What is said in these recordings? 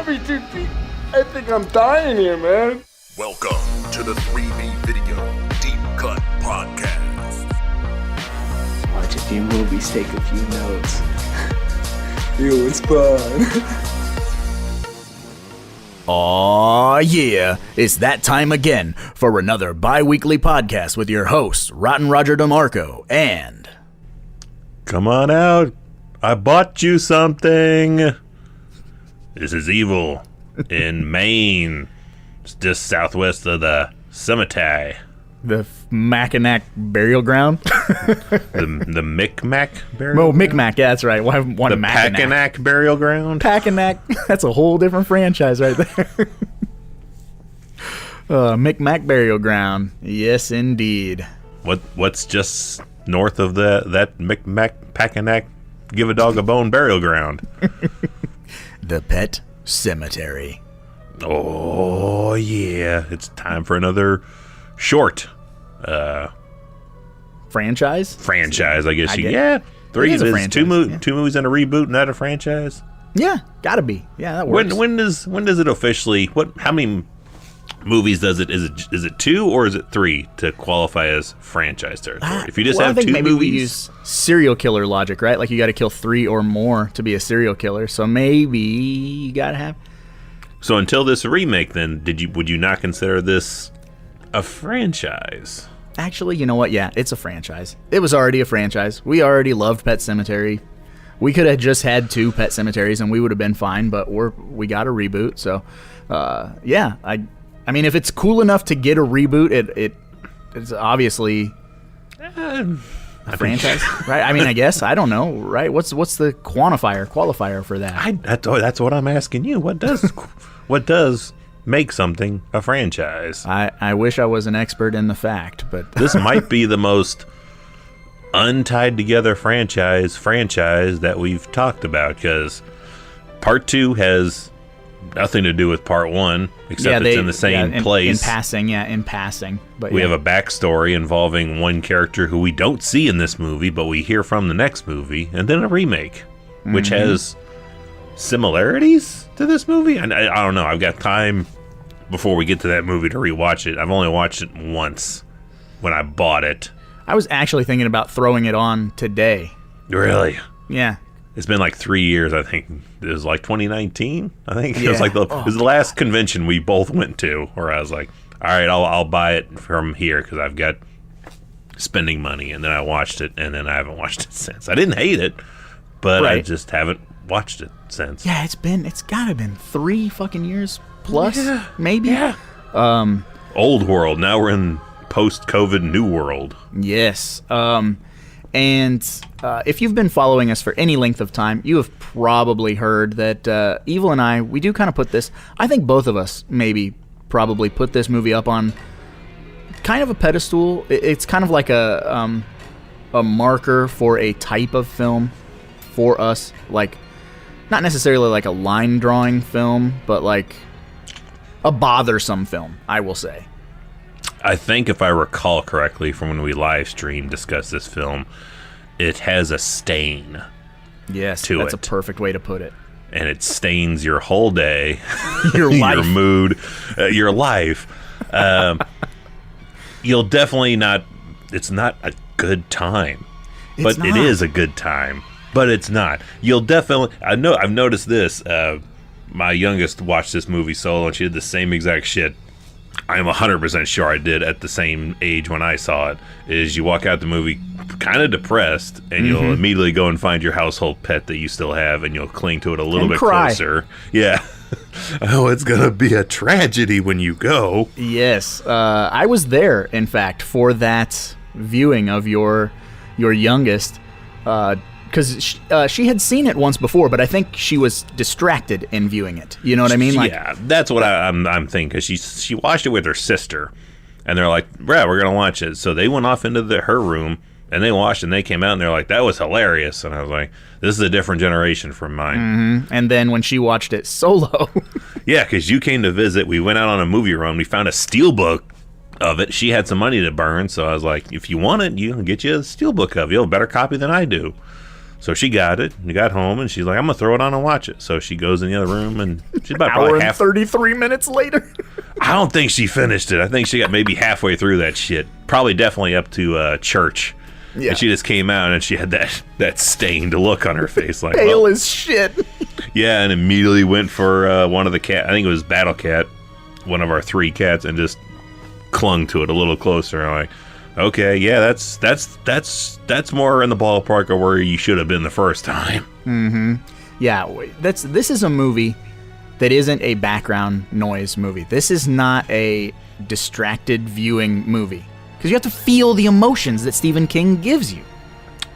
be too deep. I think I'm dying here, man. Welcome to the 3B Video Deep Cut Podcast. Watch a few movies, take a few notes. It was fun. Aw, yeah, it's that time again for another bi-weekly podcast with your hosts, Rotten Roger DeMarco and... Come on out. I bought you something. This is Evil in Maine. It's just southwest of the cemetery. The Mackinac Burial Ground? The Micmac Burial Oh, Micmac, yeah, that's right. Why one The Mackinac? Packanack Burial Ground? Packanack. That's a whole different franchise right there. Micmac Burial Ground. Yes, indeed. What's just north of that Micmac Packanack Give a Dog a Bone Burial Ground? The Pet Sematary. Oh, yeah. It's time for another short Franchise, I guess. I get- Yeah. Three it is a is franchise, two yeah. movies and a reboot, not a franchise. Yeah, gotta be. Yeah, that works. When does it officially? How many movies does it? Is it 2 or is it 3 to qualify as franchise territory? If you just I have think 2 maybe movies, we use serial killer logic, right? Like you got to kill 3 or more to be a serial killer. So maybe you gotta have. so until this remake, then would you not consider this a franchise? Actually, you know what? Yeah, it's a franchise. It was already a franchise. We already loved Pet Sematary. We could have just had 2 Pet Semataries and we would have been fine. But we got a reboot. So, yeah. I mean, if it's cool enough to get a reboot, it's obviously a franchise, right? I mean, I guess I don't know, right? What's the qualifier for that? That's what I'm asking you. What does make something a franchise? I wish I was an expert in the fact, but This might be the most untied together franchise that we've talked about, because part 2 has nothing to do with part 1, except it's in the same place. In passing. But We have a backstory involving one character who we don't see in this movie, but we hear from the next movie, and then a remake, which has similarities to this movie. I don't know. I've got time before we get to that movie to rewatch it. I've only watched it once when I bought it. I was actually thinking about throwing it on today. Really? Yeah. It's been like 3 years, I think. It was like 2019, I think. Yeah. It was the last convention we both went to where I was like, all right, I'll buy it from here because I've got spending money. And then I watched it, and then I haven't watched it since. I didn't hate it, but I Right. just haven't watched it since. Yeah, it's gotta been 3 fucking years plus, maybe. Yeah. Old world. Now we're in post-COVID new world. Yes. And if you've been following us for any length of time, you have probably heard that Evil and I, we do kind of put this, I think both of us maybe probably put this movie up on kind of a pedestal. It's kind of like a marker for a type of film for us. Like, not necessarily like a line drawing film, but like a bothersome film, I will say. I think if I recall correctly from when we live streamed discussed this film, it has a stain. Yes, To that's it. a perfect way to put it. And it stains your whole day, Your life. your mood, your life. You'll definitely not. It's not a good time, but it not. is a good time. But it's not. You'll definitely. I've noticed this. My youngest watched this movie solo, and she did the same exact shit. I am 100% sure I did at the same age when I saw it. Is you walk out the movie kind of depressed, and you'll immediately go and find your household pet that you still have, and you'll cling to it a little And bit cry. closer. Yeah. Oh, it's gonna be a tragedy when you go. Yes, I was there, in fact, for that viewing of your youngest, because she had seen it once before, but I think she was distracted in viewing it. You know what I mean? Like, Yeah, that's what I'm thinking. Cause she watched it with her sister, and they're like, "Brad, we're gonna watch it." So they went off into her room, and they watched, and they came out, and they're like, "That was hilarious." And I was like, "This is a different generation from mine." and then when she watched it solo, Yeah, because you came to visit. We went out on a movie run. We found a steelbook of it. She had some money to burn, so I was like, "If you want it, you can get you a steelbook of it. You have a better copy than I do." So she got it. And got home, and she's like, "I'm gonna throw it on and watch it." So she goes in the other room, and she's about Hour probably and 33 minutes later. I don't think she finished it. I think she got maybe halfway through that shit. Probably definitely up to church. Yeah. And she just came out, and she had that stained look on her face, like Pale well, as shit. yeah, and immediately went for one of the cat. I think it was Battle Cat, one of our 3 cats, and just clung to it a little closer. I'm like, okay, yeah, that's more in the ballpark of where you should have been the first time. Yeah, this is a movie that isn't a background noise movie. This is not a distracted viewing movie. Because you have to feel the emotions that Stephen King gives you.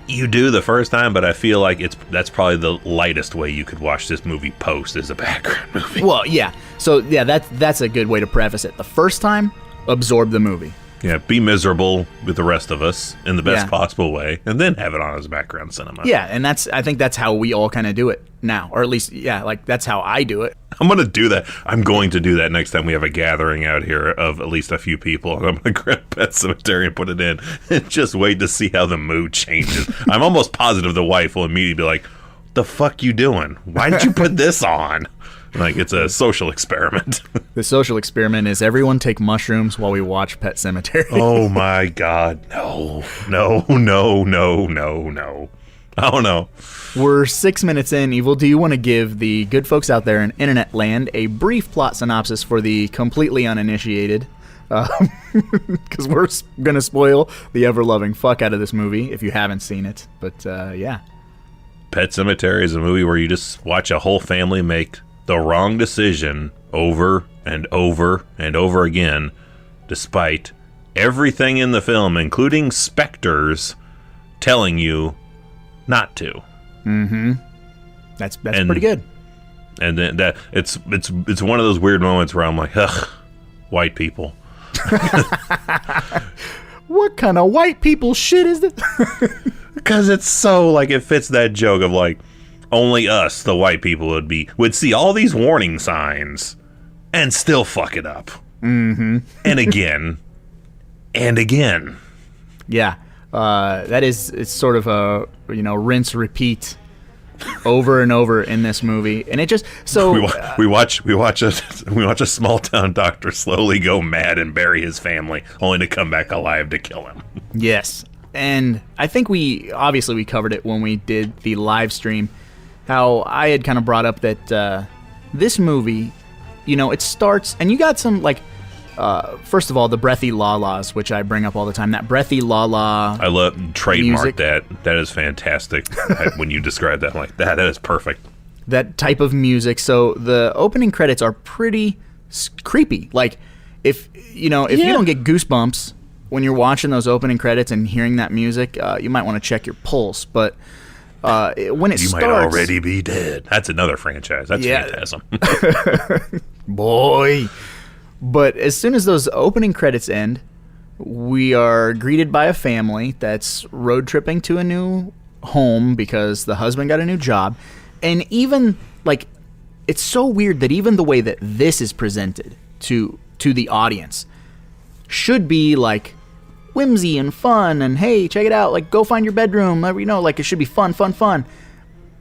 You do the first time, but I feel like that's probably the lightest way you could watch this movie post as a background movie. Well, yeah. So, yeah, that's a good way to preface it. The first time, absorb the movie. Yeah, be miserable with the rest of us in the best possible way, and then have it on as background cinema. Yeah, and I think that's how we all kind of do it now. Or at least, yeah, like, that's how I do it. I'm going to do that. I'm going to do that next time we have a gathering out here of at least a few people. I'm going to grab Pet Sematary and put it in and just wait to see how the mood changes. I'm almost positive the wife will immediately be like, "The fuck you doing? Why did you put this on?" Like, it's a social experiment. The social experiment is everyone take mushrooms while we watch Pet Sematary. Oh my God. No. I don't know. We're 6 minutes in. Evil, do you want to give the good folks out there in internet land a brief plot synopsis for the completely uninitiated? Because we're going to spoil the ever-loving fuck out of this movie if you haven't seen it. But, yeah. Pet Sematary is a movie where you just watch a whole family make the wrong decision over and over and over again, despite everything in the film, including specters, telling you not to. That's pretty good. And then that it's one of those weird moments where I'm like, ugh, white people. What kind of white people shit is this? Because it's so, like, it fits that joke of, like, only us, the white people, would see all these warning signs and still fuck it up. And again. And again. Yeah. It's sort of a, rinse, repeat over and over in this movie. And it just, so... We watch a small town doctor slowly go mad and bury his family, only to come back alive to kill him. Yes. And I think we covered it when we did the live stream, how I had kind of brought up that this movie, it starts, and you got some, like, first of all, the breathy la-las, which I bring up all the time. That breathy la-la I love trademark music. that is fantastic. When you describe that, I'm like, that is perfect. That type of music. So the opening credits are pretty creepy. Like, if you don't get goosebumps when you're watching those opening credits and hearing that music, you might want to check your pulse. But when it You starts, might already be dead. That's another franchise. That's Phantasm. Boy. But as soon as those opening credits end, we are greeted by a family that's road tripping to a new home because the husband got a new job. And even, like, it's so weird that even the way that this is presented to the audience should be, like, whimsy and fun and, hey, check it out, like, go find your bedroom, like, it should be fun.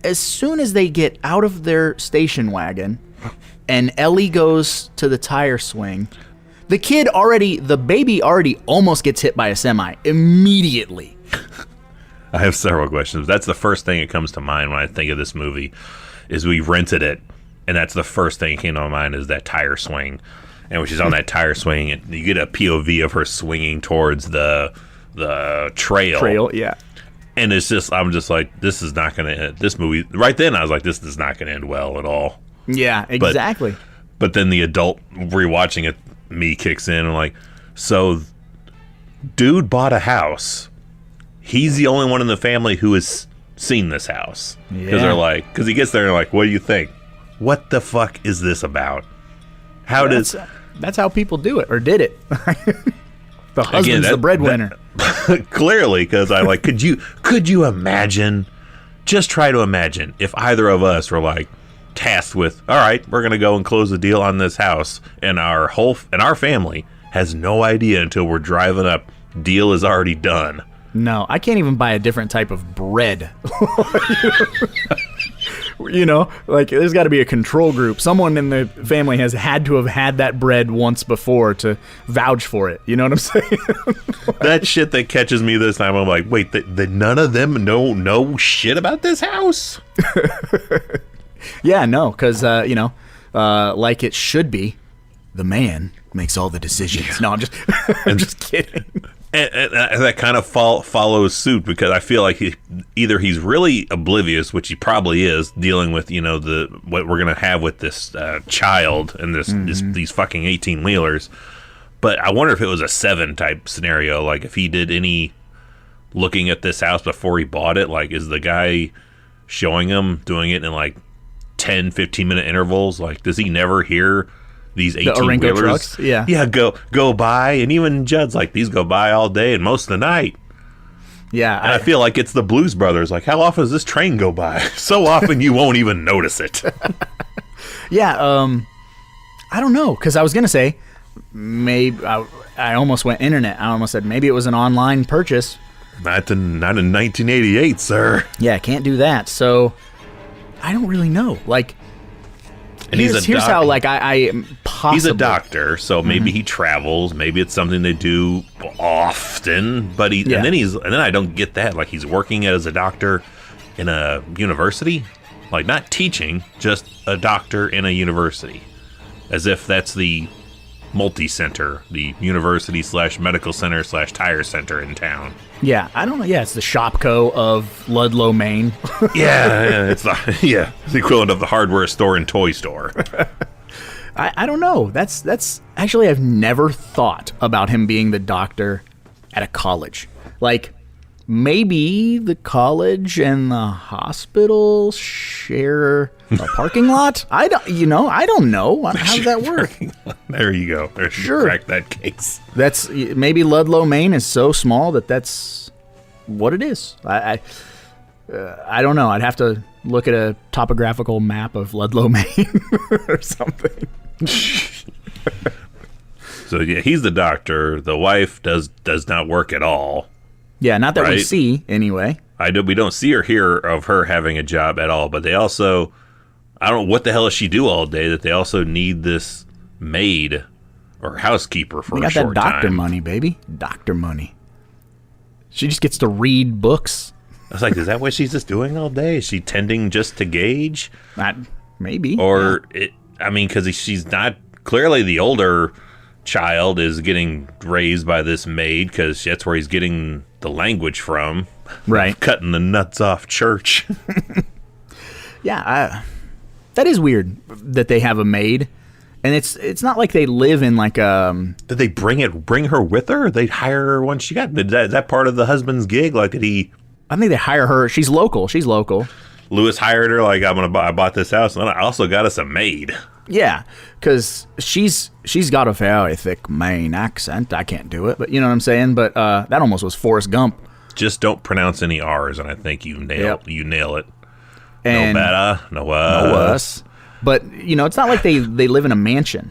As soon as they get out of their station wagon and Ellie goes to the tire swing, the baby already almost gets hit by a semi immediately. I have several questions. That's the first thing that comes to mind when I think of this movie, is we rented it, and that's the first thing that came to my mind is that tire swing. And when she's on that tire swing, and you get a POV of her swinging towards the trail. Yeah. And it's just, I'm just like, this is not going to end. This movie, right then, I was like, this is not going to end well at all. Yeah, exactly. But then the adult rewatching it, me kicks in, and I'm like, so, dude bought a house. He's the only one in the family who has seen this house. Because they're like, because he gets there and like, what do you think? What the fuck is this about? That's how people do it, or did it. The husband's the breadwinner. Clearly, because I like, could you imagine? Just try to imagine if either of us were like tasked with, all right, we're gonna go and close the deal on this house, and our family has no idea until we're driving up. Deal is already done. No, I can't even buy a different type of bread. You know, like there's got to be a control group. Someone in the family has had to have had that bread once before to vouch for it. You know what I'm saying? That shit that catches me this time, I'm like, wait, none of them know shit about this house? Yeah, no, because, like it should be, the man makes all the decisions. Yeah. No, I'm just kidding. And that kind of follows suit, because I feel like he's really oblivious, which he probably is, dealing with what we're gonna have with this child and these fucking 18-wheelers. But I wonder if it was a 7 type scenario, like if he did any looking at this house before he bought it. Like, is the guy showing him doing it in like 10-15 minute intervals? Like, does he never hear these 18-wheelers, go by? And even Judd's like, these go by all day and most of the night. Yeah, and I feel like it's the Blues Brothers. Like, how often does this train go by? So often you won't even notice it. Yeah, I don't know, because I was gonna say maybe I almost went internet. I almost said maybe it was an online purchase. Not in 1988, sir. Yeah, can't do that. So I don't really know. Like, and here's how, like, I possibly... He's a doctor, so maybe he travels. Maybe it's something they do often. But and then I don't get that. Like, he's working as a doctor in a university, like not teaching, just a doctor in a university, as if that's the multi-center, the university / medical / tire center in town. Yeah, I don't know. Yeah, it's the Shopco of Ludlow, Maine. It's the equivalent of the hardware store and toy store. I don't know. That's actually, I've never thought about him being the doctor at a college. Like, maybe the college and the hospital share a parking lot. I don't know. How does that work? There you go. There's sure. Crack that case. That's maybe Ludlow, Maine is so small that's what it is. I don't know. I'd have to look at a topographical map of Ludlow, Maine, or something. So yeah, he's the doctor. The wife does not work at all. Yeah, not that we see anyway. We don't see or hear of her having a job at all. But they also, I don't know what the hell does she do all day that they also need this maid or housekeeper for a short time. Got that doctor money, baby. Doctor money. She just gets to read books. I was like, is that what she's just doing all day? Is she tending just to Gage? Maybe. Or, because she's not, clearly the older child is getting raised by this maid, because that's where he's getting the language from. Right. Cutting the nuts off church. Yeah, that is weird that they have a maid. And it's not like they live in like Did they bring her with her? Or they hire her once she got... Is that part of the husband's gig? Like, did he... I think they hire her. She's local. Lewis hired her, like, I bought this house, and I also got us a maid. Yeah, because she's got a fairly thick Maine accent. I can't do it, but you know what I'm saying? But that almost was Forrest Gump. Just don't pronounce any R's, and I think you nail it. And no better, no worse. But, it's not like they live in a mansion,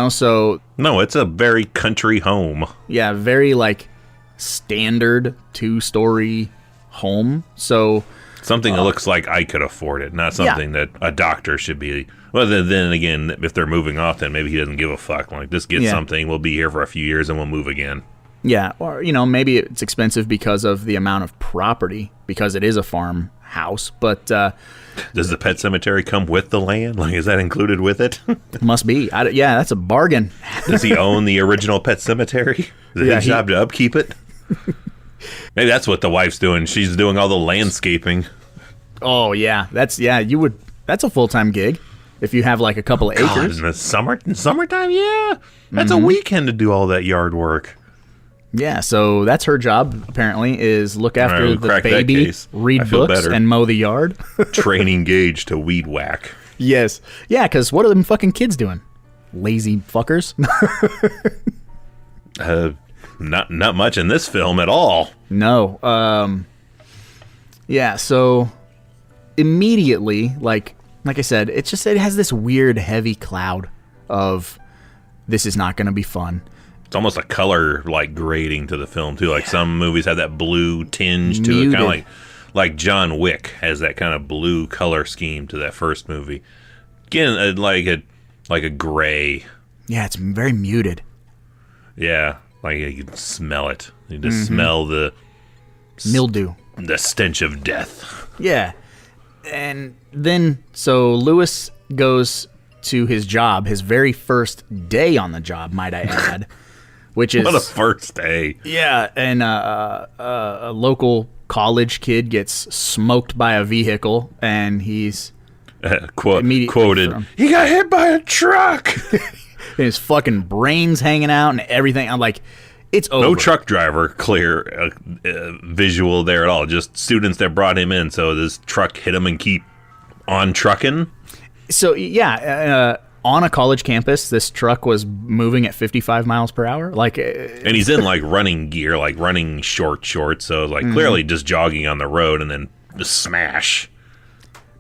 so... No, it's a very country home. Yeah, very, like, standard 2-story home, so... Something that looks like I could afford it, not something that a doctor should be... Well, then again, if they're moving off, then maybe he doesn't give a fuck. Like, just get something, we'll be here for a few years, and we'll move again. Yeah, or, maybe it's expensive because of the amount of property, because it is a farmhouse, but... Does the Pet Sematary come with the land? Like, is that included with it? Must be. Yeah, that's a bargain. Does he own the original Pet Cemetery? Is it his job to upkeep it? Maybe that's what the wife's doing. She's doing all the landscaping. Oh, yeah. That's a full-time gig if you have like a couple of acres. In the summertime, yeah. That's a weekend to do all that yard work. Yeah, so that's her job, apparently, is look after the baby, read books, and mow the yard. Training Gage to weed whack. Yes. Yeah, because what are them fucking kids doing? Lazy fuckers. Not much in this film at all. No. Yeah, so immediately, like I said, it has this weird heavy cloud of this is not going to be fun. It's almost a color like grading to the film too. Like some movies have that blue tinge to Muted. it, kind of like John Wick has that kind of blue color scheme to that first movie. Again, like a gray. Yeah, it's very muted. Yeah, like you can smell it. You just smell the Mildew. the stench of death. Yeah. And then, so Lewis goes to his job, his very first day on the job, might I add, which is... What a first day. Yeah, and a local college kid gets smoked by a vehicle, and he's... Immediately Quoted, from- he got hit by a truck. his fucking brains hanging out and everything. I'm like, it's over. No truck driver clear visual there at all. Just students that brought him in. So this truck hit him and keep on trucking. So, yeah, on a college campus, this truck was moving at 55 miles per hour. Like, And he's in like running gear, like running shorts. So like clearly just jogging on the road and then just smash.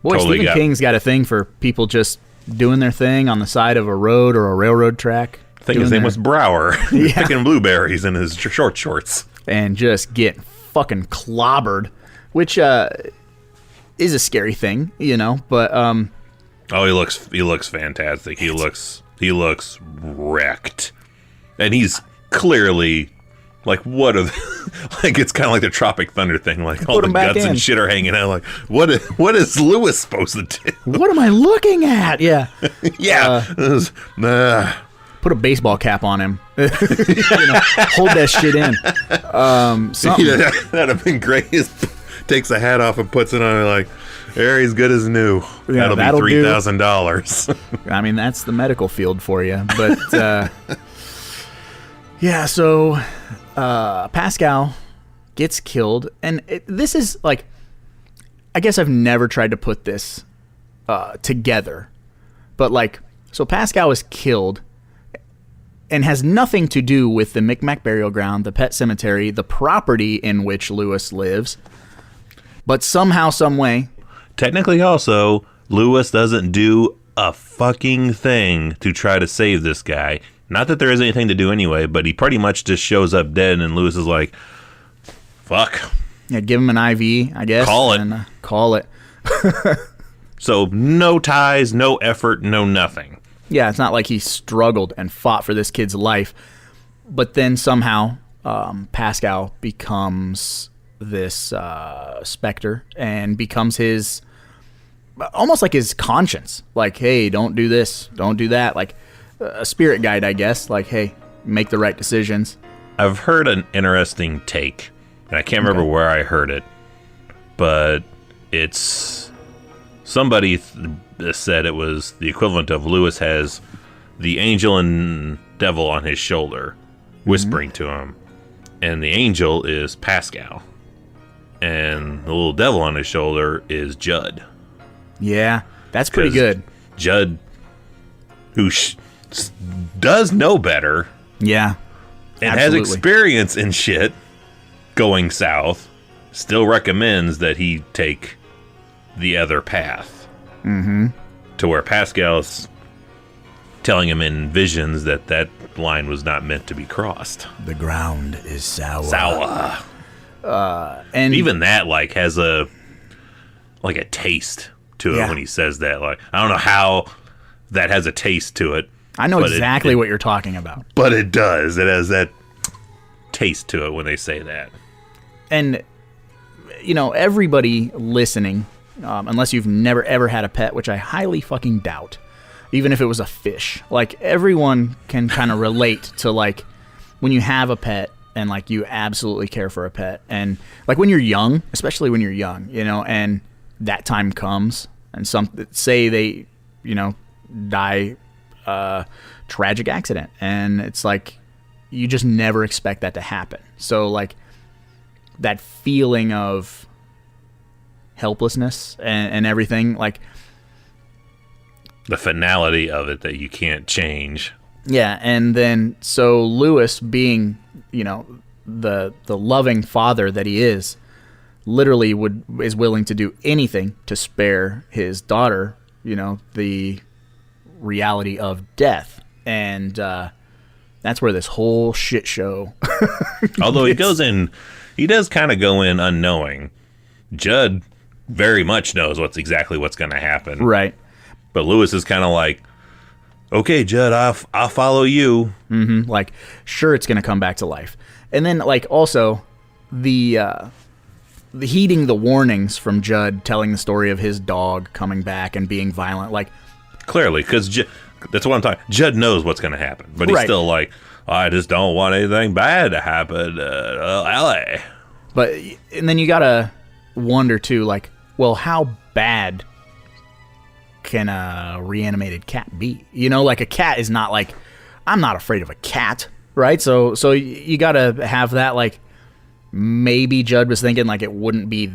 boy, totally Stephen King's got a thing for people just doing their thing on the side of a road or a railroad track. I think his doing name was Brower. Yeah. Picking blueberries in his short shorts. and just get fucking clobbered, which is a scary thing, you know. But Oh, he looks fantastic. He looks wrecked, and he's clearly like what are like it's kind of like the Tropic Thunder thing. Like all Put the him back guts in. and shit are hanging out. Like what is Lewis supposed to do? what am I looking at? Yeah, Yeah, put a baseball cap on him. You know, hold that shit in. Something. yeah, that'd have been great. He takes the hat off and puts it on. Like there, he's good as new. Yeah, that'll be do. $3,000. I mean, that's the medical field for you. But yeah, so Pascal gets killed, and this is like, I guess I've never tried to put this together, but like, so Pascal is killed and has nothing to do with the Micmac burial ground, the Pet Sematary, the property in which Lewis lives, but somehow, some way, Technically, also, Lewis doesn't do a fucking thing to try to save this guy. Not that there is anything to do anyway, but he pretty much just shows up dead, and Lewis is like, fuck. yeah, give him an IV, I guess. Call it. And, call it. So, no ties, no effort, no nothing. Yeah, it's not like he struggled and fought for this kid's life. But then somehow Pascal becomes this specter and becomes his, almost like his conscience. Like, hey, don't do this, don't do that. Like a spirit guide, I guess. Like, hey, make the right decisions. I've heard an interesting take, and I can't remember where I heard it, but it's somebody said it was the equivalent of Lewis has the angel and devil on his shoulder whispering to him, and the angel is Pascal, and the little devil on his shoulder is Judd. Yeah, that's pretty 'Cause good. Judd, who does know better Yeah, and absolutely. has experience in shit going south, still recommends that he take the other path. Mm-hmm. To where Pascal's telling him in visions that that line was not meant to be crossed. The ground is sour. Sour. And Even that like has a taste to it Yeah. when he says that. Like I don't know how that has a taste to it. I know but exactly what you're talking about. But it does. It has that taste to it when they say that. And, you know, everybody listening, unless you've never ever had a pet, which I highly fucking doubt, even if it was a fish, like everyone can kind of relate to like when you have a pet and like you absolutely care for a pet, and like when you're young, especially when you're young, you know, and that time comes and say they, you know, die tragic accident, and it's like you just never expect that to happen. So like that feeling of helplessness and everything, like The finality of it that you can't change. yeah. And then so Lewis, being, you know, the loving father that he is, literally is willing to do anything to spare his daughter, you know, the reality of death. And That's where this whole shit show. Although he does kind of go in unknowing. Judd very much knows exactly what's going to happen. Right. But Lewis is kind of like, okay, Judd, I'll follow you. Mm-hmm. Like, sure, it's going to come back to life. And then, like, also, the heeding the warnings from Judd telling the story of his dog coming back and being violent. Like, clearly, because that's what I'm talking. Judd knows what's going to happen, but he's still like, I just don't want anything bad to happen. LA. But, and then you got to wonder, too, like, well, how bad can a reanimated cat be? You know, like, a cat is not like, I'm not afraid of a cat, right? So you got to have that, like, maybe Judd was thinking, like, it wouldn't be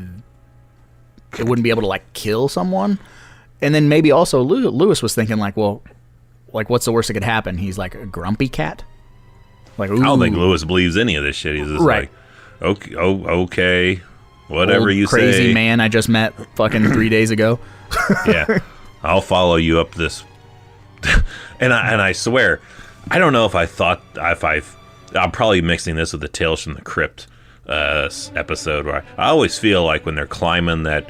able to, like, kill someone. And then maybe also Lewis was thinking, like, well, like, what's the worst that could happen? He's like a grumpy cat. Like, ooh. I don't think Lewis believes any of this shit. He's just like, okay, whatever Old you crazy say. Crazy man I just met fucking 3 days ago. Yeah, I'll follow you up this. and I swear, I don't know if I'm probably mixing this with the Tales from the Crypt episode where I always feel like when they're climbing that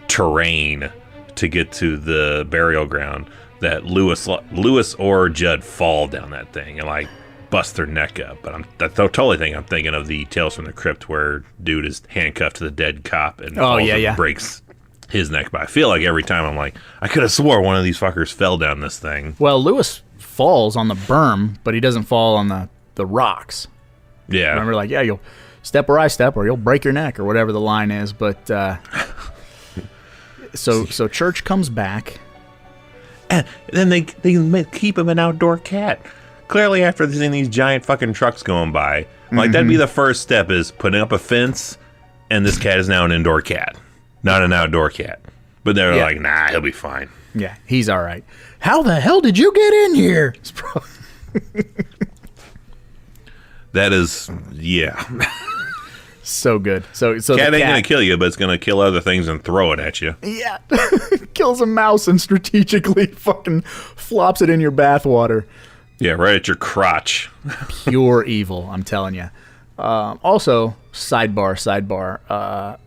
terrain to get to the burial ground, that Lewis or Judd fall down that thing and like bust their neck up. But I totally think I'm thinking of the Tales from the Crypt where dude is handcuffed to the dead cop and breaks his neck. But I feel like every time I'm like, I could have swore one of these fuckers fell down this thing. Well, Lewis falls on the berm, but he doesn't fall on the rocks. Yeah. Remember, like, yeah, you'll step where I step or you'll break your neck or whatever the line is. But so Church comes back. And then they keep him an outdoor cat. Clearly, after seeing these giant fucking trucks going by, like, that'd be the first step, is putting up a fence, and this cat is now an indoor cat, not an outdoor cat. But they're like, nah, he'll be fine. Yeah, he's all right. How the hell did you get in here? That is, yeah. So good. So cat ain't gonna kill you, but it's gonna kill other things and throw it at you. Yeah. Kills a mouse and strategically fucking flops it in your bathwater. Yeah, right at your crotch. Pure evil, I'm telling you. Also, sidebar.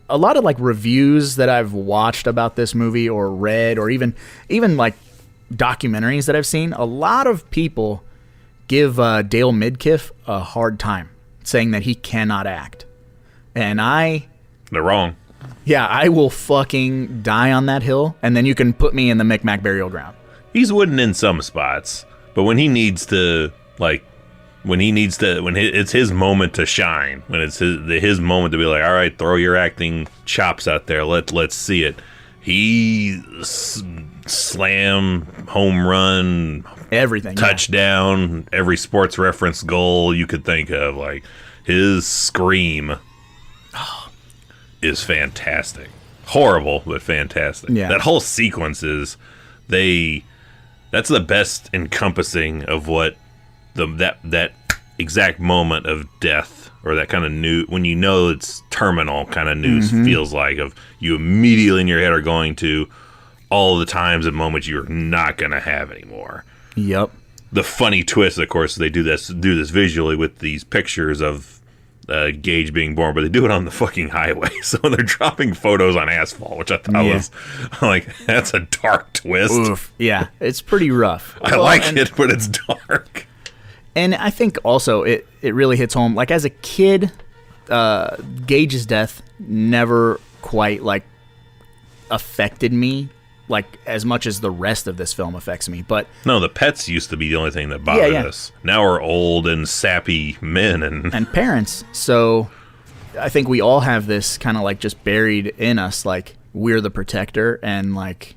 A lot of like reviews that I've watched about this movie or read, or even like documentaries that I've seen, a lot of people give Dale Midkiff a hard time, saying that he cannot act. And they're wrong. Yeah, I will fucking die on that hill, and then you can put me in the Micmac burial ground. He's wooden in some spots, but when it's his moment to shine, when it's his moment to be like, all right, throw your acting chops out there, let's see it. He slam, home run, everything, touchdown, every sports reference goal you could think of. Like, his scream is fantastic. Horrible, but fantastic. Yeah. That whole sequence that's the best encompassing of what that exact moment of death, or that kind of news, when you know it's terminal kind of news, feels like. Of you immediately in your head are going to all the times and moments you're not going to have anymore. Yep. The funny twist, of course, they do this visually with these pictures of Gage being born, but they do it on the fucking highway. So they're dropping photos on asphalt, which I thought was like, that's a dark twist. Oof. Yeah, it's pretty rough. I like it, but it's dark. And I think also it really hits home. Like, as a kid, Gage's death never quite like affected me like as much as the rest of this film affects me. But no, the pets used to be the only thing that bothered us. Now we're old and sappy men and parents. So I think we all have this kind of like just buried in us, like we're the protector, and like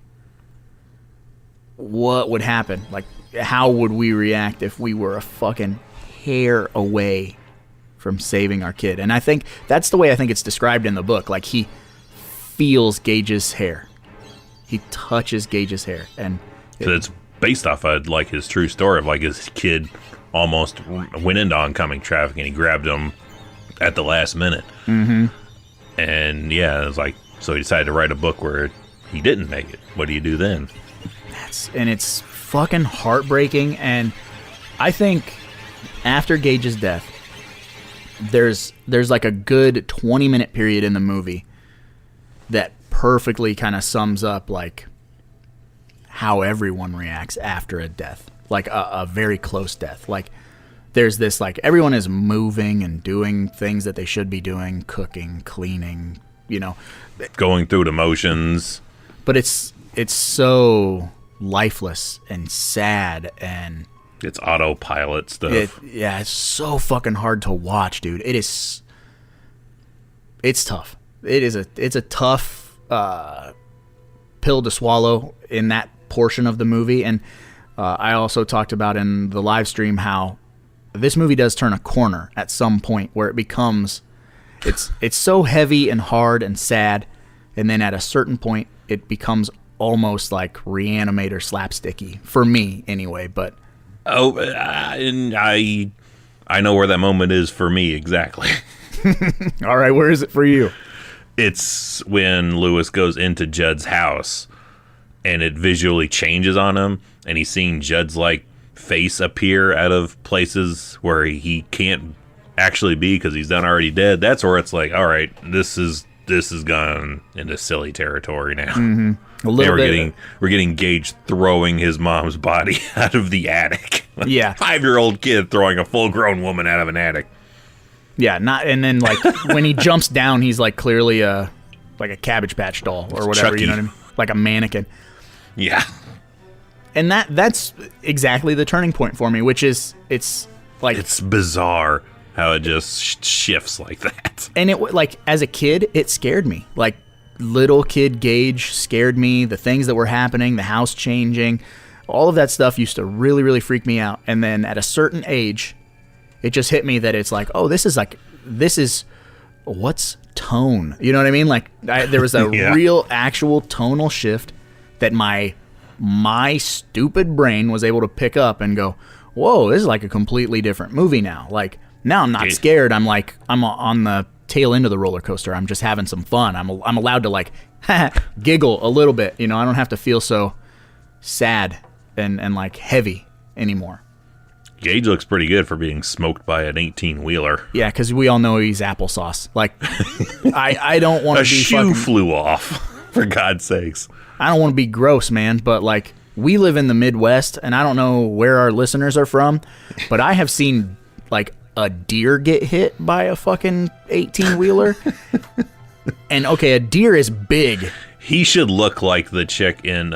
what would happen? Like, how would we react if we were a fucking hair away from saving our kid? And I think that's the way I think it's described in the book. Like, he feels Gage's hair. He touches Gage's hair. And it's based off of like his true story of like his kid almost went into oncoming traffic and he grabbed him at the last minute. Mm-hmm. And yeah, it was like, so he decided to write a book where he didn't make it. What do you do then? And it's fucking heartbreaking. And I think after Gage's death, there's like a good 20-minute period in the movie that perfectly kind of sums up like how everyone reacts after a death, like a very close death. Like there's this, like, everyone is moving and doing things that they should be doing, cooking, cleaning, going through the motions. But it's so lifeless and sad, and it's autopilot stuff. It's so fucking hard to watch, dude. It's tough. It's a tough pill to swallow in that portion of the movie. And I also talked about in the live stream how this movie does turn a corner at some point where it becomes it's so heavy and hard and sad, and then at a certain point it becomes almost like Reanimator slapsticky for me anyway. But and I know where that moment is for me exactly. All right, where is it for you? It's when Lewis goes into Judd's house and it visually changes on him, and he's seeing Judd's like face appear out of places where he can't actually be because he's done already dead. That's where it's like, all right, this is gone into silly territory now. Mm-hmm. A little bit. We're getting Gage throwing his mom's body out of the attic. Yeah, 5-year-old kid throwing a full-grown woman out of an attic. Yeah, and then like when he jumps down, he's like clearly like a Cabbage Patch doll or whatever. Chucky. You know what I mean? Like a mannequin. Yeah. And that's exactly the turning point for me, which is it's bizarre how it just shifts like that. And it, like, as a kid, it scared me. Like, little kid Gage scared me. The things that were happening, the house changing, all of that stuff used to really, really freak me out. And then at a certain age, it just hit me that it's like, oh, this is what's tone? You know what I mean? Like, there was a Yeah. real, actual tonal shift that my stupid brain was able to pick up and go, whoa, this is like a completely different movie now. Like, now I'm not scared. I'm like, I'm on the tail end of the roller coaster. I'm just having some fun. I'm allowed to like giggle a little bit. You know, I don't have to feel so sad and like heavy anymore. Gage looks pretty good for being smoked by an 18-wheeler. Yeah, because we all know he's applesauce. Like, I don't want to be a shoe fucking... flew off, for God's sakes. I don't want to be gross, man, but like, we live in the Midwest, and I don't know where our listeners are from, but I have seen like a deer get hit by a fucking 18-wheeler. And okay, a deer is big. He should look like the chick in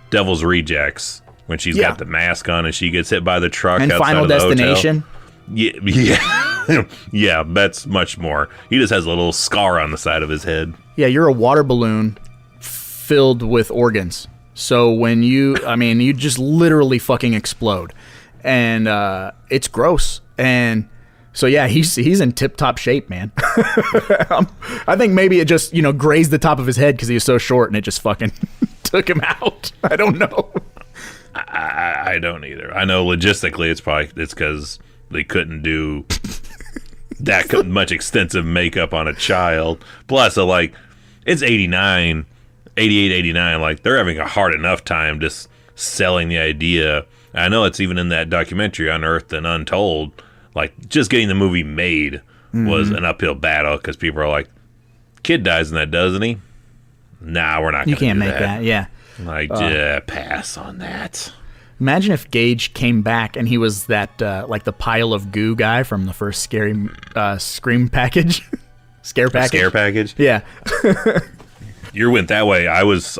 Devil's Rejects when she's got the mask on and she gets hit by the truck And outside Final of the Destination. Hotel. Yeah. Yeah, that's much more. He just has a little scar on the side of his head. Yeah, you're a water balloon filled with organs. So when you just literally fucking explode. And it's gross. And so yeah, he's in tip-top shape, man. I think maybe it just, grazed the top of his head because he was so short and it just fucking took him out. I don't know. I don't either. I know logistically it's because they couldn't do that much extensive makeup on a child. Plus, like, it's 88, 89. Like, they're having a hard enough time just selling the idea. I know it's even in that documentary, Unearthed and Untold. Like, just getting the movie made was an uphill battle because people are like, kid dies in that, doesn't he? Nah, we're not going to do that. You can't make that, yeah. Like, pass on that. Imagine if Gage came back and he was that, like the pile of goo guy from the first Scream package. Scare package? Scare package? Yeah. You went that way. I was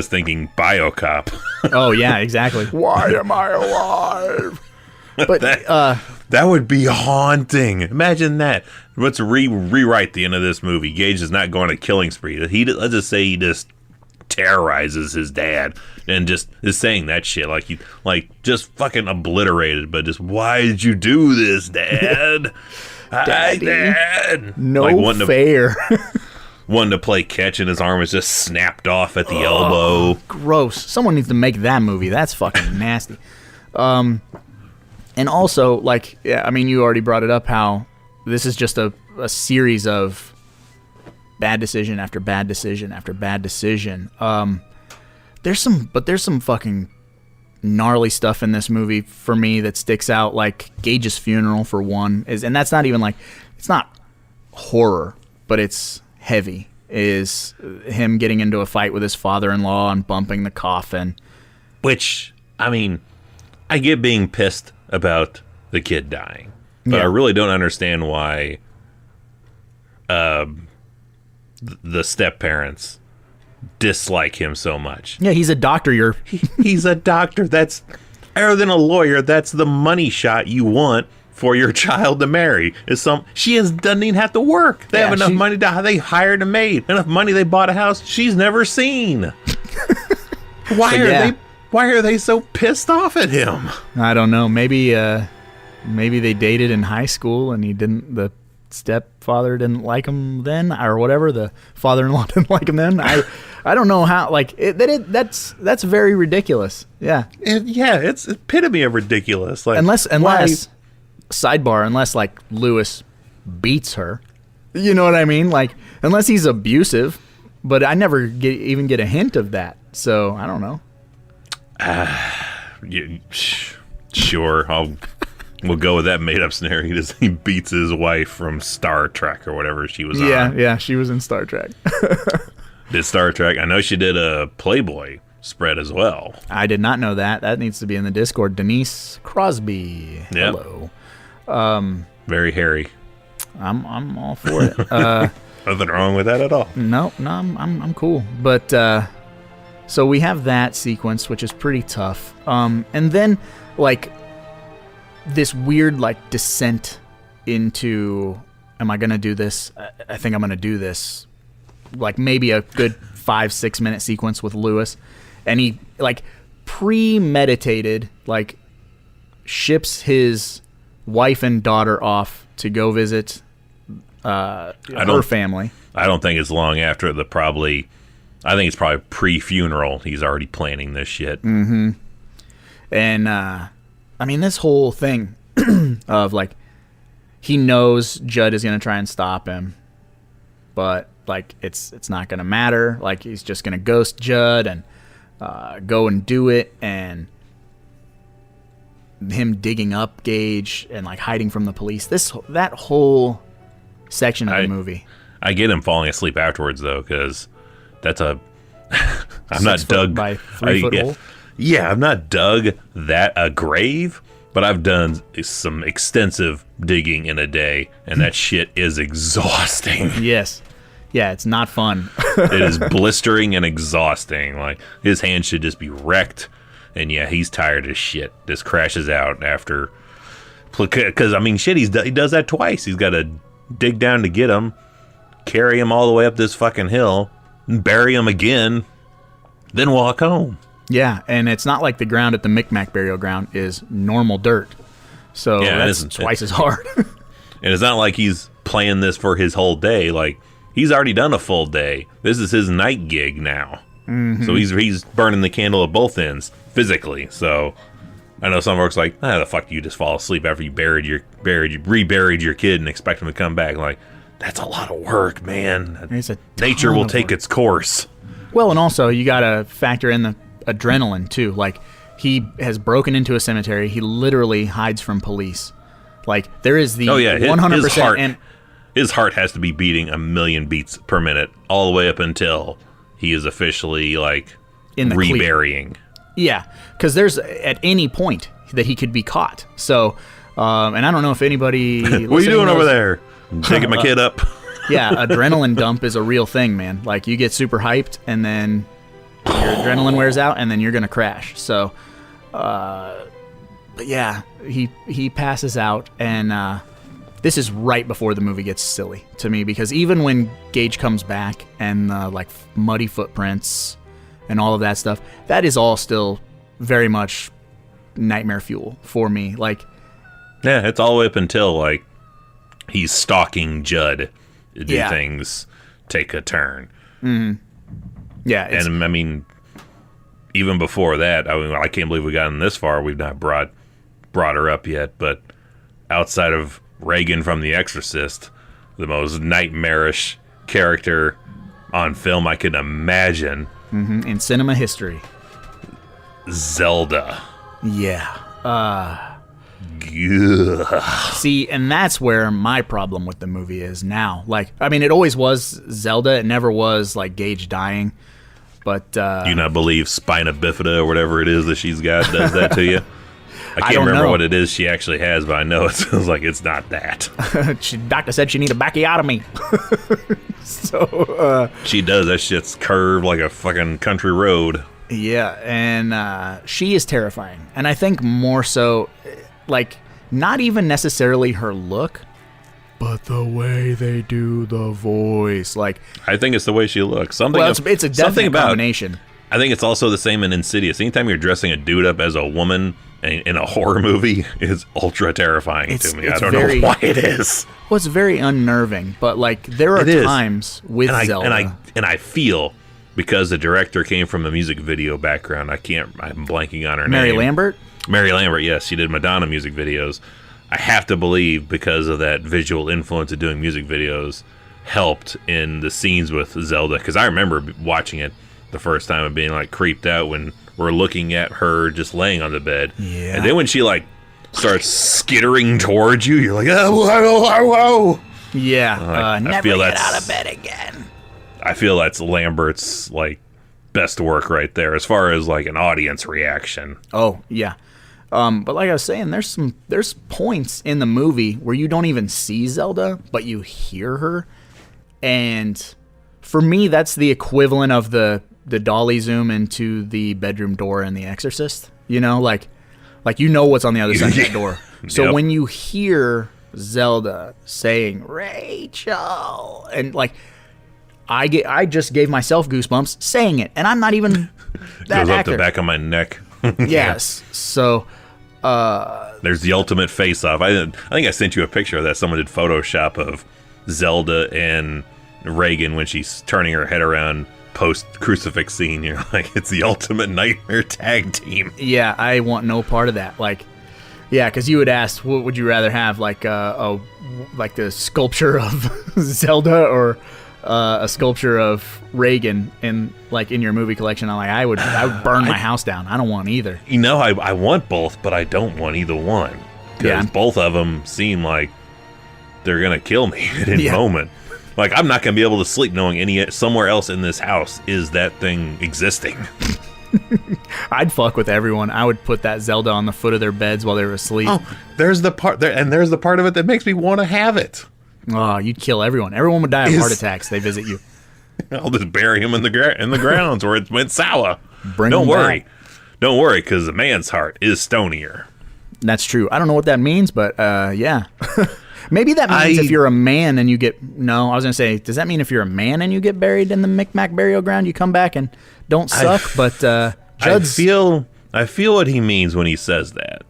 thinking BioCop. Oh, yeah, exactly. Why am I alive? But that would be haunting. Imagine that. Let's rewrite the end of this movie. Gage is not going on a killing spree. Let's just say he just terrorizes his dad and just is saying that shit like just fucking obliterated, but just, why did you do this, Dad? Daddy. Dad. No, like fair. Wanting to play catch and his arm is just snapped off at the elbow. Gross. Someone needs to make that movie. That's fucking nasty. And also, like, yeah, I mean, you already brought it up how this is just a series of bad decision after bad decision after bad decision. There's some fucking gnarly stuff in this movie for me that sticks out, like Gage's funeral for one, and that's not even like, it's not horror, but it's heavy, is him getting into a fight with his father-in-law and bumping the coffin. Which, I mean, I get being pissed about the kid dying, but I really don't understand why the step-parents dislike him so much. Yeah, he's a doctor. He's a doctor. That's, other than a lawyer, that's the money shot you want for your child to marry. She doesn't even have to work. They have enough money they hired a maid. Enough money they bought a house she's never seen. Why are they so pissed off at him? I don't know. Maybe they dated in high school and the stepfather didn't like him then, or whatever. The father-in-law didn't like him then. I don't know how. Like that's very ridiculous. Yeah. It's epitome of ridiculous. Like, unless sidebar, unless like Lewis beats her, you know what I mean? Like, unless he's abusive, but I never even get a hint of that. So I don't know. Sure, we'll go with that made-up scenario. He beats his wife from Star Trek or whatever she was on. Yeah, she was in Star Trek. Did Star Trek. I know she did a Playboy spread as well. I did not know that. That needs to be in the Discord. Denise Crosby. Yep. Hello. Very hairy. I'm all for it. Nothing wrong with that at all. No, I'm cool. But so we have that sequence, which is pretty tough. And then like this weird like descent into, am I gonna do this? I think I'm gonna do this. Like maybe a good 5-6 minute sequence with Lewis, and he like premeditated, like ships his wife and daughter off to go visit her family. I don't think it's long after I think it's probably pre-funeral. He's already planning this shit. Mm-hmm. And I mean, this whole thing of like, he knows Judd is gonna try and stop him, but like it's not gonna matter. Like, he's just gonna ghost Judd and go and do it, and him digging up Gage and like hiding from the police. That whole section of the movie. I get him falling asleep afterwards though, because that's I'm not dug by 3 foot hole. Yeah, I've not dug a grave, but I've done some extensive digging in a day, and that shit is exhausting. Yes. Yeah, it's not fun. It is blistering and exhausting. Like, his hand should just be wrecked. And yeah, he's tired as shit. Just crashes out after. Because, I mean, shit, he does that twice. He's got to dig down to get him, carry him all the way up this fucking hill, and bury him again, then walk home. Yeah, and it's not like the ground at the Micmac burial ground is normal dirt. So that's twice as hard. And it's not like he's playing this for his whole day. Like, he's already done a full day. This is his night gig now. Mm-hmm. So he's burning the candle at both ends physically. So I know some folks like, the fuck do you just fall asleep after you reburied your kid and expect him to come back? Like, that's a lot of work, man. Nature will take its course. Well, and also you got to factor in the adrenaline too. Like, he has broken into a cemetery. He literally hides from police. Like, there is the 100%. His heart, his heart has to be beating 1,000,000 beats per minute all the way up until he is officially like in the reburying. Yeah, because there's at any point that he could be caught. So, and I don't know if anybody. What are you doing over there? Taking my kid up. Yeah, adrenaline dump is a real thing, man. Like, you get super hyped, and then your adrenaline wears out, and then you're gonna crash. So, but yeah, he passes out, and this is right before the movie gets silly to me, because even when Gage comes back and like muddy footprints and all of that stuff, that is all still very much nightmare fuel for me. Like, yeah, it's all the way up until like he's stalking Judd. Things take a turn. Mm-hmm. Yeah, and I mean, even before that, I can't believe we gotten this far. We've not brought her up yet, but outside of Reagan from The Exorcist, the most nightmarish character on film I could imagine in cinema history, Zelda. Yeah. Ugh. See, and that's where my problem with the movie is now. Like, I mean, it always was Zelda. It never was, like, Gage dying. But, Do you not believe spina bifida or whatever it is that she's got does that to you? I can't don't remember know. what it is she actually has, but I know it sounds like it's not that. Doctor said she need a backiotomy. So, She does. That shit's curved like a fucking country road. yeah, and she is terrifying. And I think more so, like, not even necessarily her look, but the way they do the voice. Like, I think it's the way she looks. Something. well, it's a definite combination. I think it's also the same in Insidious. Anytime you're dressing a dude up as a woman in a horror movie is ultra terrifying to me. I don't know why it is. Well, it's very unnerving, but like there are times with Zelda. And I feel because the director came from a music video background. I'm blanking on her Mary name. Lambert? Mary Lambert, yes, she did Madonna music videos. I have to believe because of that visual influence of doing music videos helped in the scenes with Zelda. Because I remember watching it the first time and being like creeped out when we're looking at her just laying on the bed. Yeah. And then when she like starts skittering towards you, you're like, oh, whoa, whoa, whoa. Yeah, never feel get that's- out of bed again. I feel that's Lambert's like best work right there as far as like an audience reaction. Oh, yeah. But like I was saying, there's points in the movie where you don't even see Zelda, but you hear her. And for me, that's the equivalent of the dolly zoom into the bedroom door in The Exorcist. You know, like you know what's on the other side of that door. So Yep. when you hear Zelda saying Rachel, and like I just gave myself goosebumps saying it, and I'm not even that Goes up actor. the back of my neck. Yes. So There's the ultimate face-off. I think I sent you a picture of that. Someone did Photoshop of Zelda and Reagan when she's turning her head around post-crucifix scene. You're like, it's the ultimate nightmare tag team. yeah, I want no part of that. Like, yeah, because you would ask, what would you rather have, like the sculpture of Zelda or a sculpture of Reagan in your movie collection? I'm like, I would burn my house down. I don't want either. You know, I want both, but I don't want either one. Because Yeah. both of them seem like they're going to kill me at any Yeah. moment. Like, I'm not going to be able to sleep knowing somewhere else in this house is that thing existing. I'd fuck with everyone. I would put that Zelda on the foot of their beds while they were asleep. Oh, there's the part there, and there's the part of it that makes me want to have it. Oh, you'd kill everyone. Everyone would die of heart attacks. They visit you. I'll just bury him in the grounds where it went sour. Bring Don't him worry. back. Don't worry, because the man's heart is stonier. That's true. I don't know what that means, but yeah. Maybe that means if you're a man and you get... No, I was going to say, does that mean if you're a man and you get buried in the Micmac burial ground, you come back and don't suck? But Judd's... I feel what he means when he says that.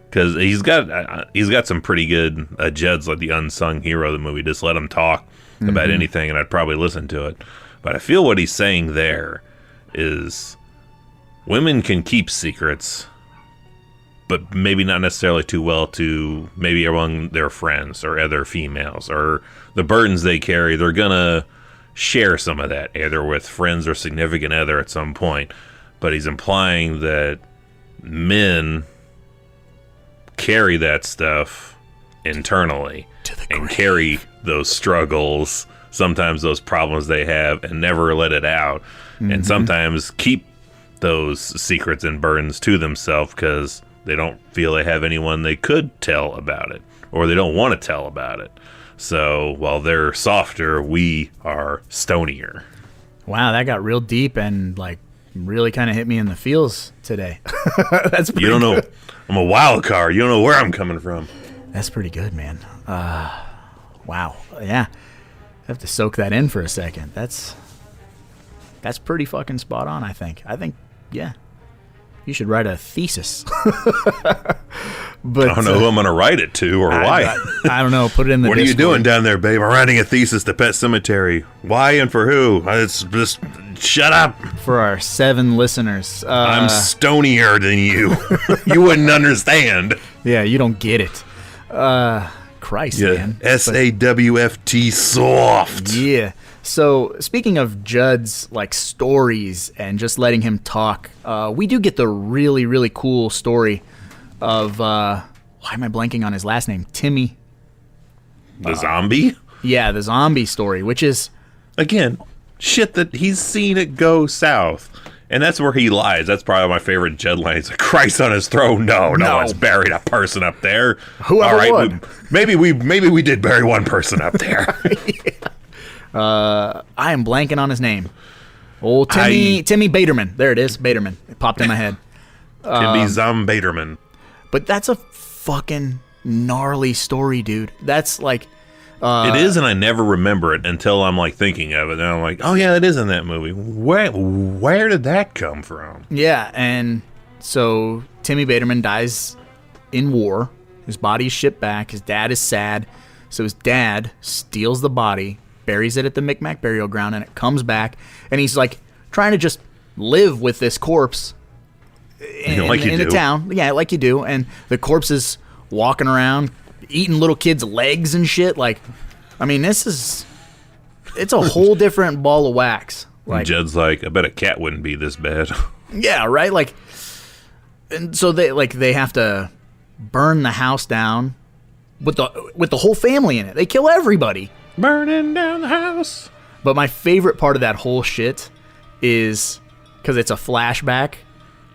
Because he's got some pretty good... Judd's like the unsung hero of the movie. Just let him talk about anything and I'd probably listen to it. But I feel what he's saying there is women can keep secrets, but maybe not necessarily too well to maybe among their friends or other females, or the burdens they carry. They're going to share some of that, either with friends or significant other at some point. But he's implying that men carry that stuff internally and carry those struggles, sometimes those problems they have, and never let it out. And sometimes keep those secrets and burdens to themselves because they don't feel they have anyone they could tell about it, or they don't want to tell about it. So while they're softer, we are stonier. Wow, that got real deep and like really kind of hit me in the feels today. That's pretty You don't know. good. I'm a wild card. You don't know where I'm coming from. That's pretty good, man. Wow. Yeah. I have to soak that in for a second. That's pretty fucking spot on, I think. Yeah. You should write a thesis. But I don't know who I'm going to write it to or why. I don't know. Put it in the What are you Discord. doing down there, babe? I'm writing a thesis to Pet Sematary. Why and for who? It's just shut up. For our 7 listeners. I'm stonier than you. You wouldn't understand. Yeah, you don't get it. Christ, Yeah, man. SAWFT soft. Yeah. So speaking of Judd's like stories and just letting him talk, we do get the really, really cool story of why am I blanking on his last name? Timmy. The zombie? Yeah, the zombie story, which is Again, shit that he's seen it go south. And that's where he lies. That's probably my favorite Judd line. He's like, Christ on his throne. No one's buried a person up there. Whoever All right, would. maybe we did bury one person up there. I am blanking on his name. Old Timmy Baderman. There it is, Baderman. It popped in my head. Timmy Zombaderman. But that's a fucking gnarly story, dude. That's like It is, and I never remember it until I'm like thinking of it. And I'm like, oh yeah, it is in that movie. Where did that come from? yeah, and so Timmy Baderman dies in war. His body's shipped back. His dad is sad, so his dad steals the body, buries it at the Micmac burial ground, and it comes back, and he's like trying to just live with this corpse in the town. Yeah, like you do. And the corpse is walking around, eating little kids' legs and shit. Like, I mean, it's a whole different ball of wax. Like, Judd's like, I bet a cat wouldn't be this bad. yeah, right. Like, and so they have to burn the house down with the whole family in it. They kill everybody. Burning down the house. But my favorite part of that whole shit is because it's a flashback.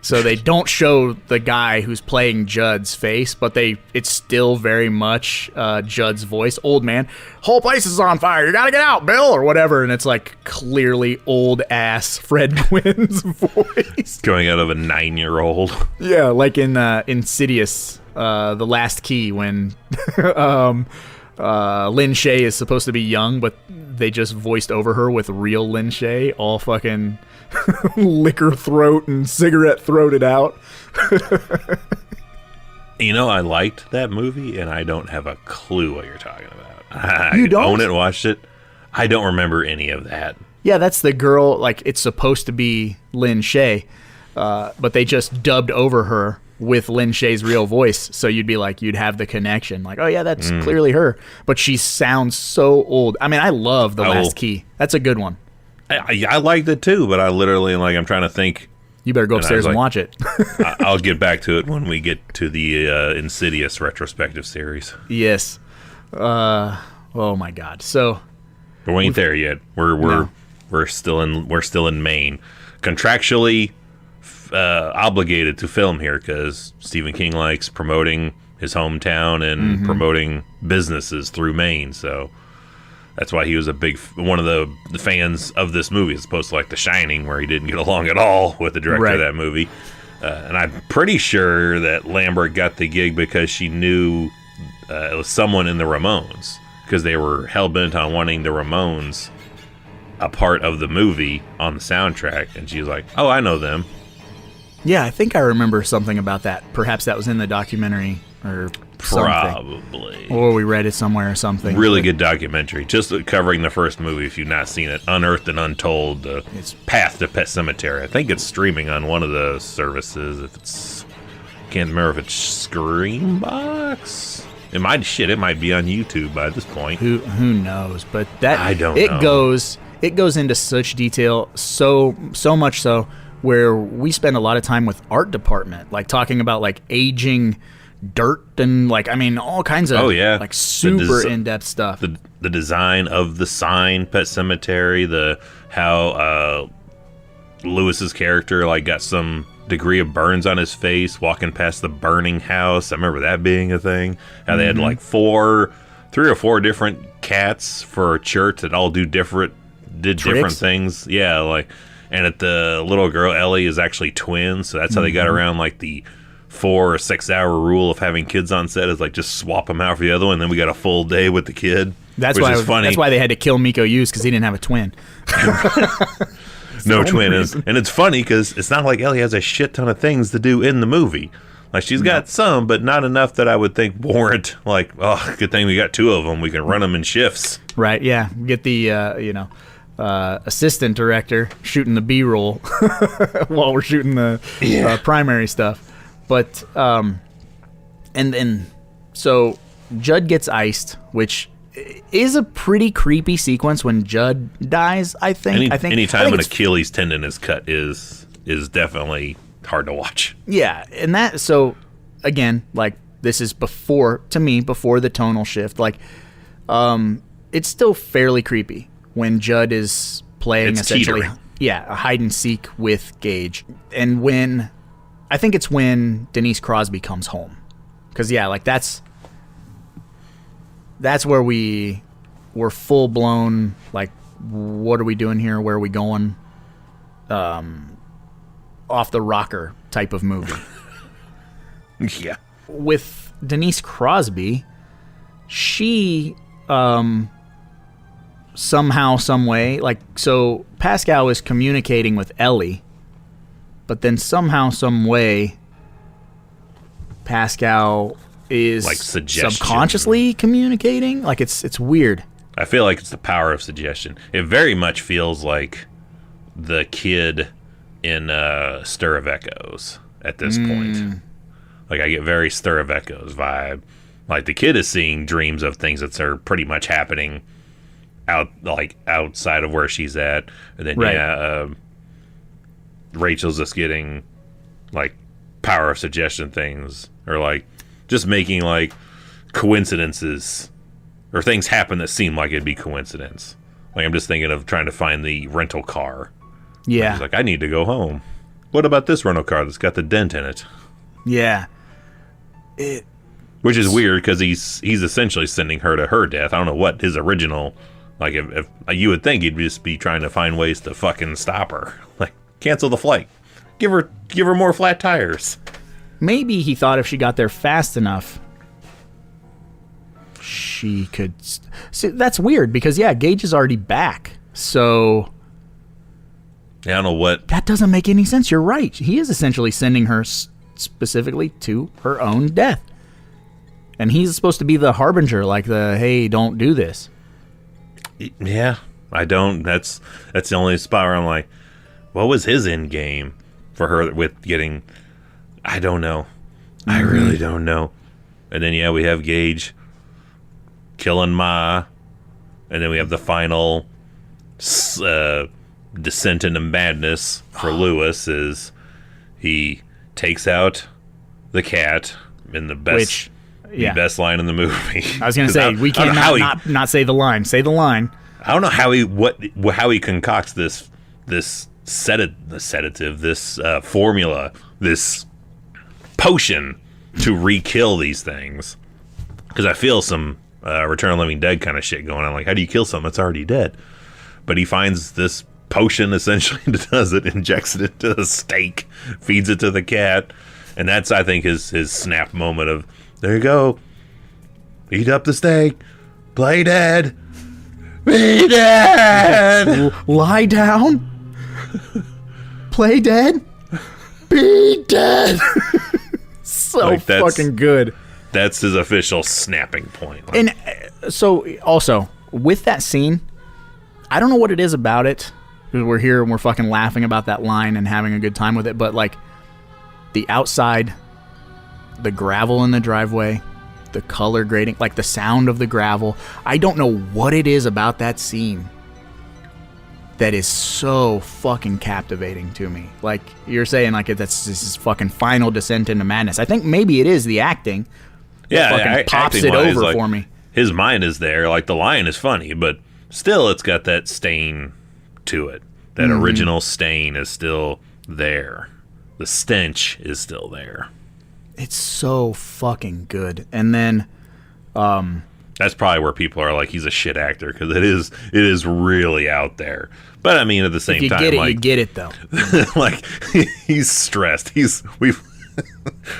So they don't show the guy who's playing Judd's face, but it's still very much Judd's voice. Old man, whole place is on fire. You gotta get out, Bill, or whatever. And it's like clearly old ass Fred Gwynne's voice Going out of a 9-year-old. Yeah, like in Insidious, The Last Key, when Lin Shaye is supposed to be young, but they just voiced over her with real Lin Shaye, all fucking liquor throat and cigarette throated out. You know, I liked that movie, and I don't have a clue what you're talking about. You don't? I own it, watched it. I don't remember any of that. Yeah, that's the girl, like, it's supposed to be Lin Shaye, but they just dubbed over her with Lin Shaye's real voice, so you'd have the connection. Like, oh yeah, that's clearly her. But she sounds so old. I mean, I love The Last Key. That's a good one. I liked it too, but I literally, like, I'm trying to think. You better go upstairs and watch it. I'll get back to it when we get to the Insidious retrospective series. Yes. Oh my God. So But we ain't there yet. We're still in Maine, contractually obligated to film here because Stephen King likes promoting his hometown and promoting businesses through Maine. So that's why he was one of the fans of this movie, as opposed to like The Shining, where he didn't get along at all with the director of that movie. And I'm pretty sure that Lambert got the gig because she knew it was someone in the Ramones, because they were hell-bent on wanting the Ramones a part of the movie on the soundtrack. And she was like, oh, I know them. yeah, I think I remember something about that. Perhaps that was in the documentary or something. Probably. Or we read it somewhere or something. Really good documentary. Just covering the first movie, if you've not seen it. Unearthed and Untold, the Path to Pet Sematary. I think it's streaming on one of the services. Can't remember if it's Screambox. It might be on YouTube by this point. Who knows? But that I don't know. It goes into such detail, so much so where we spend a lot of time with art department, like talking about like aging dirt and like, I mean, all kinds of like super in-depth stuff. The design of the sign, Pet Sematary, how Lewis's character like got some degree of burns on his face walking past the burning house. I remember that being a thing. How they had like 3 or 4 different cats for a church that all did different things. Yeah, like, and the little girl Ellie is actually twins, so that's how they got around like the 4 or 6 hour rule of having kids on set, is like just swap them out for the other one, and then we got a full day with the kid. That's why they had to kill Miko Hughes, because he didn't have a twin. No twin. And it's funny because it's not like Ellie has a shit ton of things to do in the movie. Like, she's got some, but not enough that I would think warrant, like, oh, good thing we got 2 of them. We can run them in shifts. Right, yeah. Get the, assistant director shooting the B-roll while we're shooting the primary stuff. But, and then, so Judd gets iced, which is a pretty creepy sequence when Judd dies. I think. Anytime an Achilles tendon is cut is definitely hard to watch. Yeah, and that so again, like this is before the tonal shift. Like, it's still fairly creepy when Judd is playing essentially, teetering. a hide and seek with Gage, and when I think it's when Denise Crosby comes home, because like that's where we're full blown. Like, what are we doing here? Where are we going? Off the rocker type of movie. Yeah. With Denise Crosby, she somehow, some way, like, so Pascal is communicating with Ellie, but then somehow, some way, Pascal is like subconsciously communicating. Like, it's weird. I feel like it's the power of suggestion. It very much feels like the kid in Stir of Echoes at this point. Like, I get very Stir of Echoes vibe. Like, the kid is seeing dreams of things that are pretty much happening outside of where she's at. And then, Rachel's just getting, like, power of suggestion things. Or, like, just making, like, coincidences. Or things happen that seem like it'd be coincidence. Like, I'm just thinking of trying to find the rental car. Yeah. He's like, I need to go home. What about this rental car that's got the dent in it? Yeah. Which is weird because he's essentially sending her to her death. I don't know what his original, like, if you would think he'd just be trying to find ways to fucking stop her. Like, cancel the flight. Give her more flat tires. Maybe he thought if she got there fast enough, she could. See, that's weird because Gage is already back. So I don't know what. That doesn't make any sense. You're right. He is essentially sending her specifically to her own death. And he's supposed to be the harbinger, like hey, don't do this. Yeah, I don't. That's the only spot where I'm like, what was his end game for her with getting? I don't know. I really don't know. And then we have Gage killing Ma, and then we have the final descent into madness for Lewis is he takes out the cat in the best. The best line in the movie. I was going to say, we can't not say the line. Say the line. I don't know how he concocts this sedative, this formula, this potion to re-kill these things. Because I feel some Return of the Living Dead kind of shit going on. Like, how do you kill something that's already dead? But he finds this potion essentially that does it, injects it into the steak, feeds it to the cat, and that's, I think, his snap moment of, there you go. Eat up the steak. Play dead. Be dead. Lie down. Play dead. Be dead. So fucking good. That's his official snapping point. And so, also, with that scene, I don't know what it is about it. Because we're here and we're fucking laughing about that line and having a good time with it. But, like, the outside, the gravel in the driveway, the color grading, like the sound of the gravel. I don't know what it is about that scene that is so fucking captivating to me. Like you're saying, like this is fucking final descent into madness. I think maybe it is the acting. Yeah, fucking pops it over like, for me. His mind is there. Like the line is funny, but still, it's got that stain to it. That original stain is still there. The stench is still there. It's so fucking good. And then that's probably where people are like, he's a shit actor, because it is really out there. But I mean, at the same time, you get it though. Like he's stressed.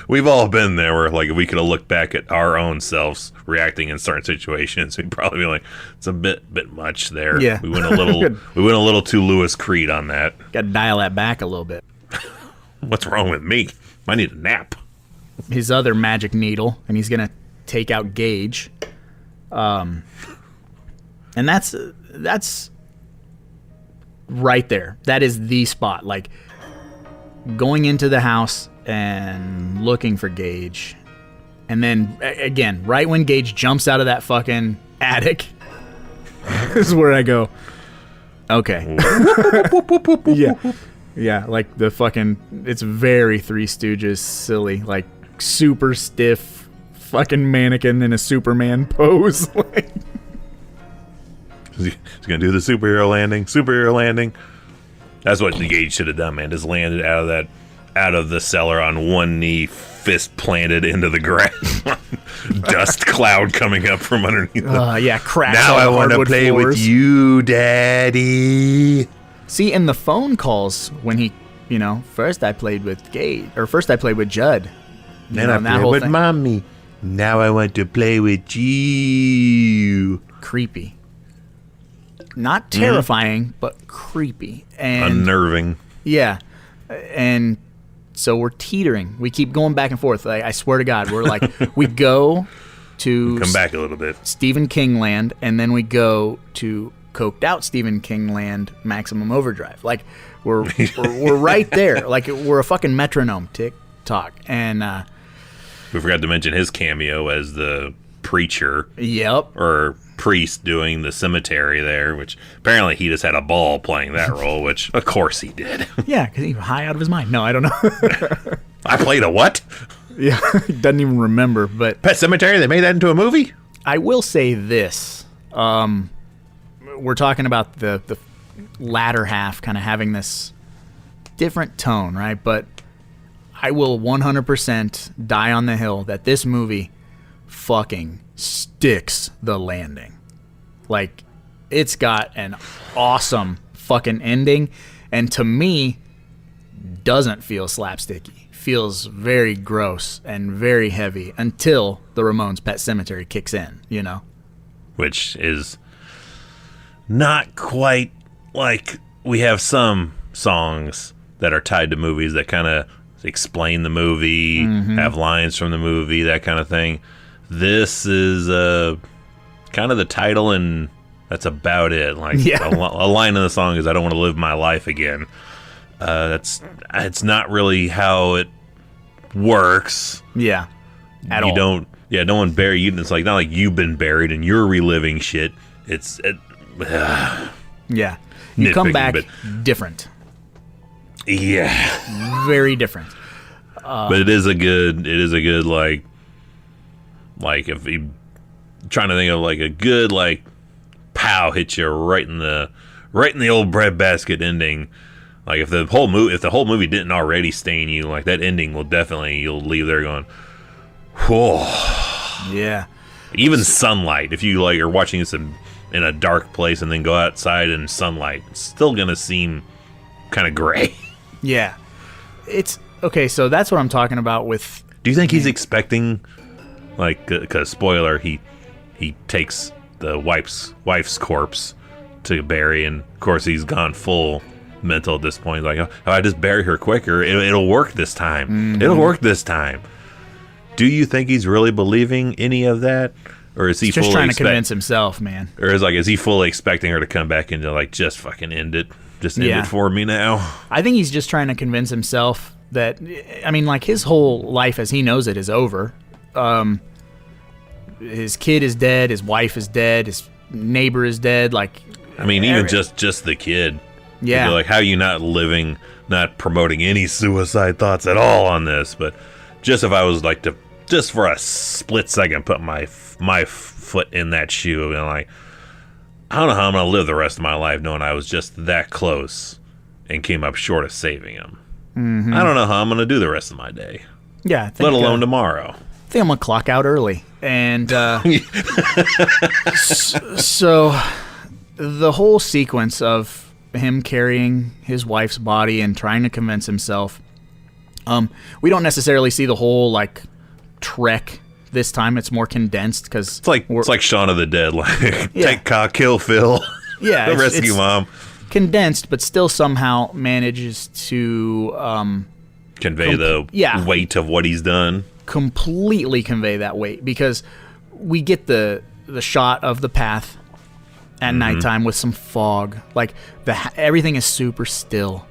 We've all been there where, like, if we could have looked back at our own selves reacting in certain situations, we'd probably be like, it's a bit much there. Yeah. We went a little too Lewis Creed on that. Got to dial that back a little bit. What's wrong with me? I need a nap. His other magic needle, and he's gonna take out Gage. And that's right there. That is the spot. Like going into the house and looking for Gage, and then again, right when Gage jumps out of that fucking attic. This is where I go, okay. Yeah, like the fucking, it's very Three Stooges silly, like super stiff fucking mannequin in a Superman pose. Like, He's gonna do the superhero landing. That's what the Gage should have done, man. Just landed out of the cellar on one knee, fist planted into the ground. Dust cloud coming up from underneath. Yeah, cracks. Now on I the want to hardwood play floors. with you, Daddy. See, in the phone calls when he, first I played with Gage, or first I played with Judd. Then and I that play whole with thing. Mommy. Now I want to play with you. Creepy. Not terrifying, but creepy. And Unnerving. yeah, and so we're teetering. We keep going back and forth. Like, I swear to God, we're like, we go to Come back a little bit. Stephen King land, and then we go to coked out Stephen King land, Maximum Overdrive. Like we're right there. Like we're a fucking metronome. Tick tock. And We forgot to mention his cameo as the preacher yep. or priest doing the cemetery there, which apparently he just had a ball playing that role, which of course he did. Yeah, because he's high out of his mind. No, I don't know. I played a what? Yeah, he doesn't even remember. But Pet Sematary? They made that into a movie? I will say this. We're talking about the latter half kind of having this different tone, right? But I will 100% die on the hill that this movie fucking sticks the landing. Like, it's got an awesome fucking ending, and to me, doesn't feel slapsticky. Feels very gross and very heavy until the Ramones' Pet Sematary kicks in, Which is not quite like we have some songs that are tied to movies that kind of explain the movie, have lines from the movie, that kind of thing. This is kind of the title, and that's about it. Like a line in the song is "I don't want to live my life again." It's not really how it works. Yeah, at all. Don't. Yeah, no one bury you. It's like not like you've been buried and you're reliving shit. Yeah, you come Nitpicking, back but- different, Yeah, very different. but it is a good like if you trying to think of like a good like pow hit you right in the old breadbasket ending. Like if the whole movie didn't already stain you, like that ending will definitely, you'll leave there going, whoa. Yeah, Even sunlight, if you like are watching this in a dark place and then go outside in sunlight, it's still gonna seem kind of gray. yeah. It's okay. So that's what I'm talking about with. Do you think he's expecting, like, because spoiler, he takes the wife's corpse to bury, and of course he's gone full mental at this point. Like, oh, if I just bury her quicker, it'll work this time. It'll work this time. Do you think he's really believing any of that, or is he Just fully trying to convince himself, man. or is he fully expecting her to come back and to like just fucking end it? Just end it for me now. I think he's just trying to convince himself that, I mean, like, his whole life as he knows it is over. His kid is dead, his wife is dead, his neighbor is dead. Like, I mean, even just the kid. yeah, Like, how you not promoting any suicide thoughts at all on this? But just if I was like to, just for a split second, put my foot in that shoe, and like, I don't know how I'm gonna live the rest of my life knowing I was just that close and came up short of saving him. I don't know how I'm gonna do the rest of my day, yeah. I think, let alone tomorrow. I think I'm gonna clock out early, and so the whole sequence of him carrying his wife's body and trying to convince himself. We don't necessarily see the whole like trek this time. It's more condensed because It's like Shaun of the Dead, like take cock, kill Phil, yeah, rescue it's mom, condensed, but still somehow manages to convey the weight of what he's done. completely convey that weight, because we get the shot of the path at nighttime with some fog. Like everything is super still,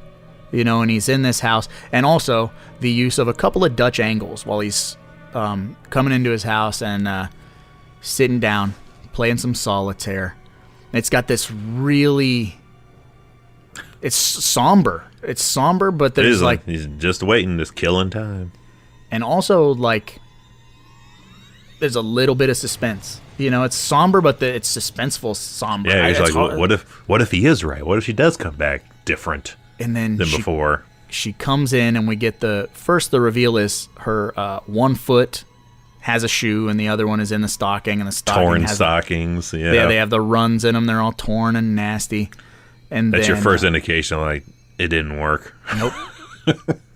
and he's in this house, and also the use of a couple of Dutch angles while he's coming into his house and sitting down, playing some solitaire. It's got this really... It's somber. It's somber, but there's like... He's just waiting, just killing time. And also, like, there's a little bit of suspense. You know, it's somber, but it's suspenseful somber. Yeah, he's like, what if he is right? What if she does come back different than before? She comes in, and we get the reveal is her one foot has a shoe, and the other one is in the stocking, and the stocking torn stockings. Yeah, they have the runs in them. They're all torn and nasty. And that's then, your first indication, like, it didn't work. Nope.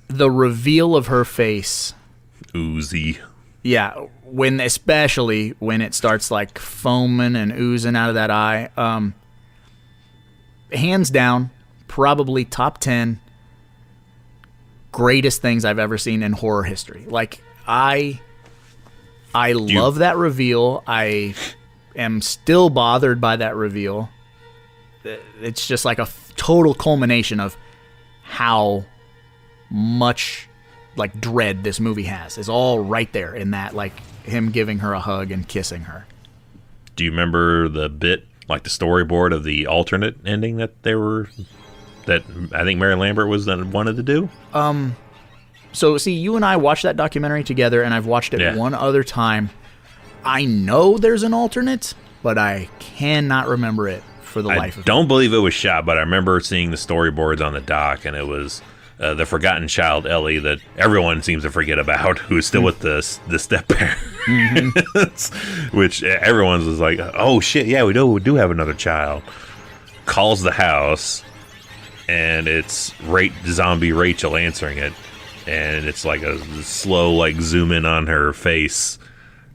The reveal of her face. Oozy. Yeah, especially when it starts like foaming and oozing out of that eye. Hands down, probably top 10 greatest things I've ever seen in horror history. Like, I love that reveal. I am still bothered by that reveal. It's just like a total culmination of how much like dread this movie has. Is all right there in that, like him giving her a hug and kissing her. Do you remember the bit, like the storyboard of the alternate ending that I think Mary Lambert wanted to do? So see, you and I watched that documentary together, and I've watched it one other time. I know there's an alternate, but I cannot remember it for the life of me. I don't believe it was shot, but I remember seeing the storyboards on the dock, and it was the forgotten child, Ellie, that everyone seems to forget about, who's still with the step-parents, which everyone's was like, oh shit, yeah, we do have another child. Calls the house, and it's zombie Rachel answering it, and it's like a slow like zoom in on her face,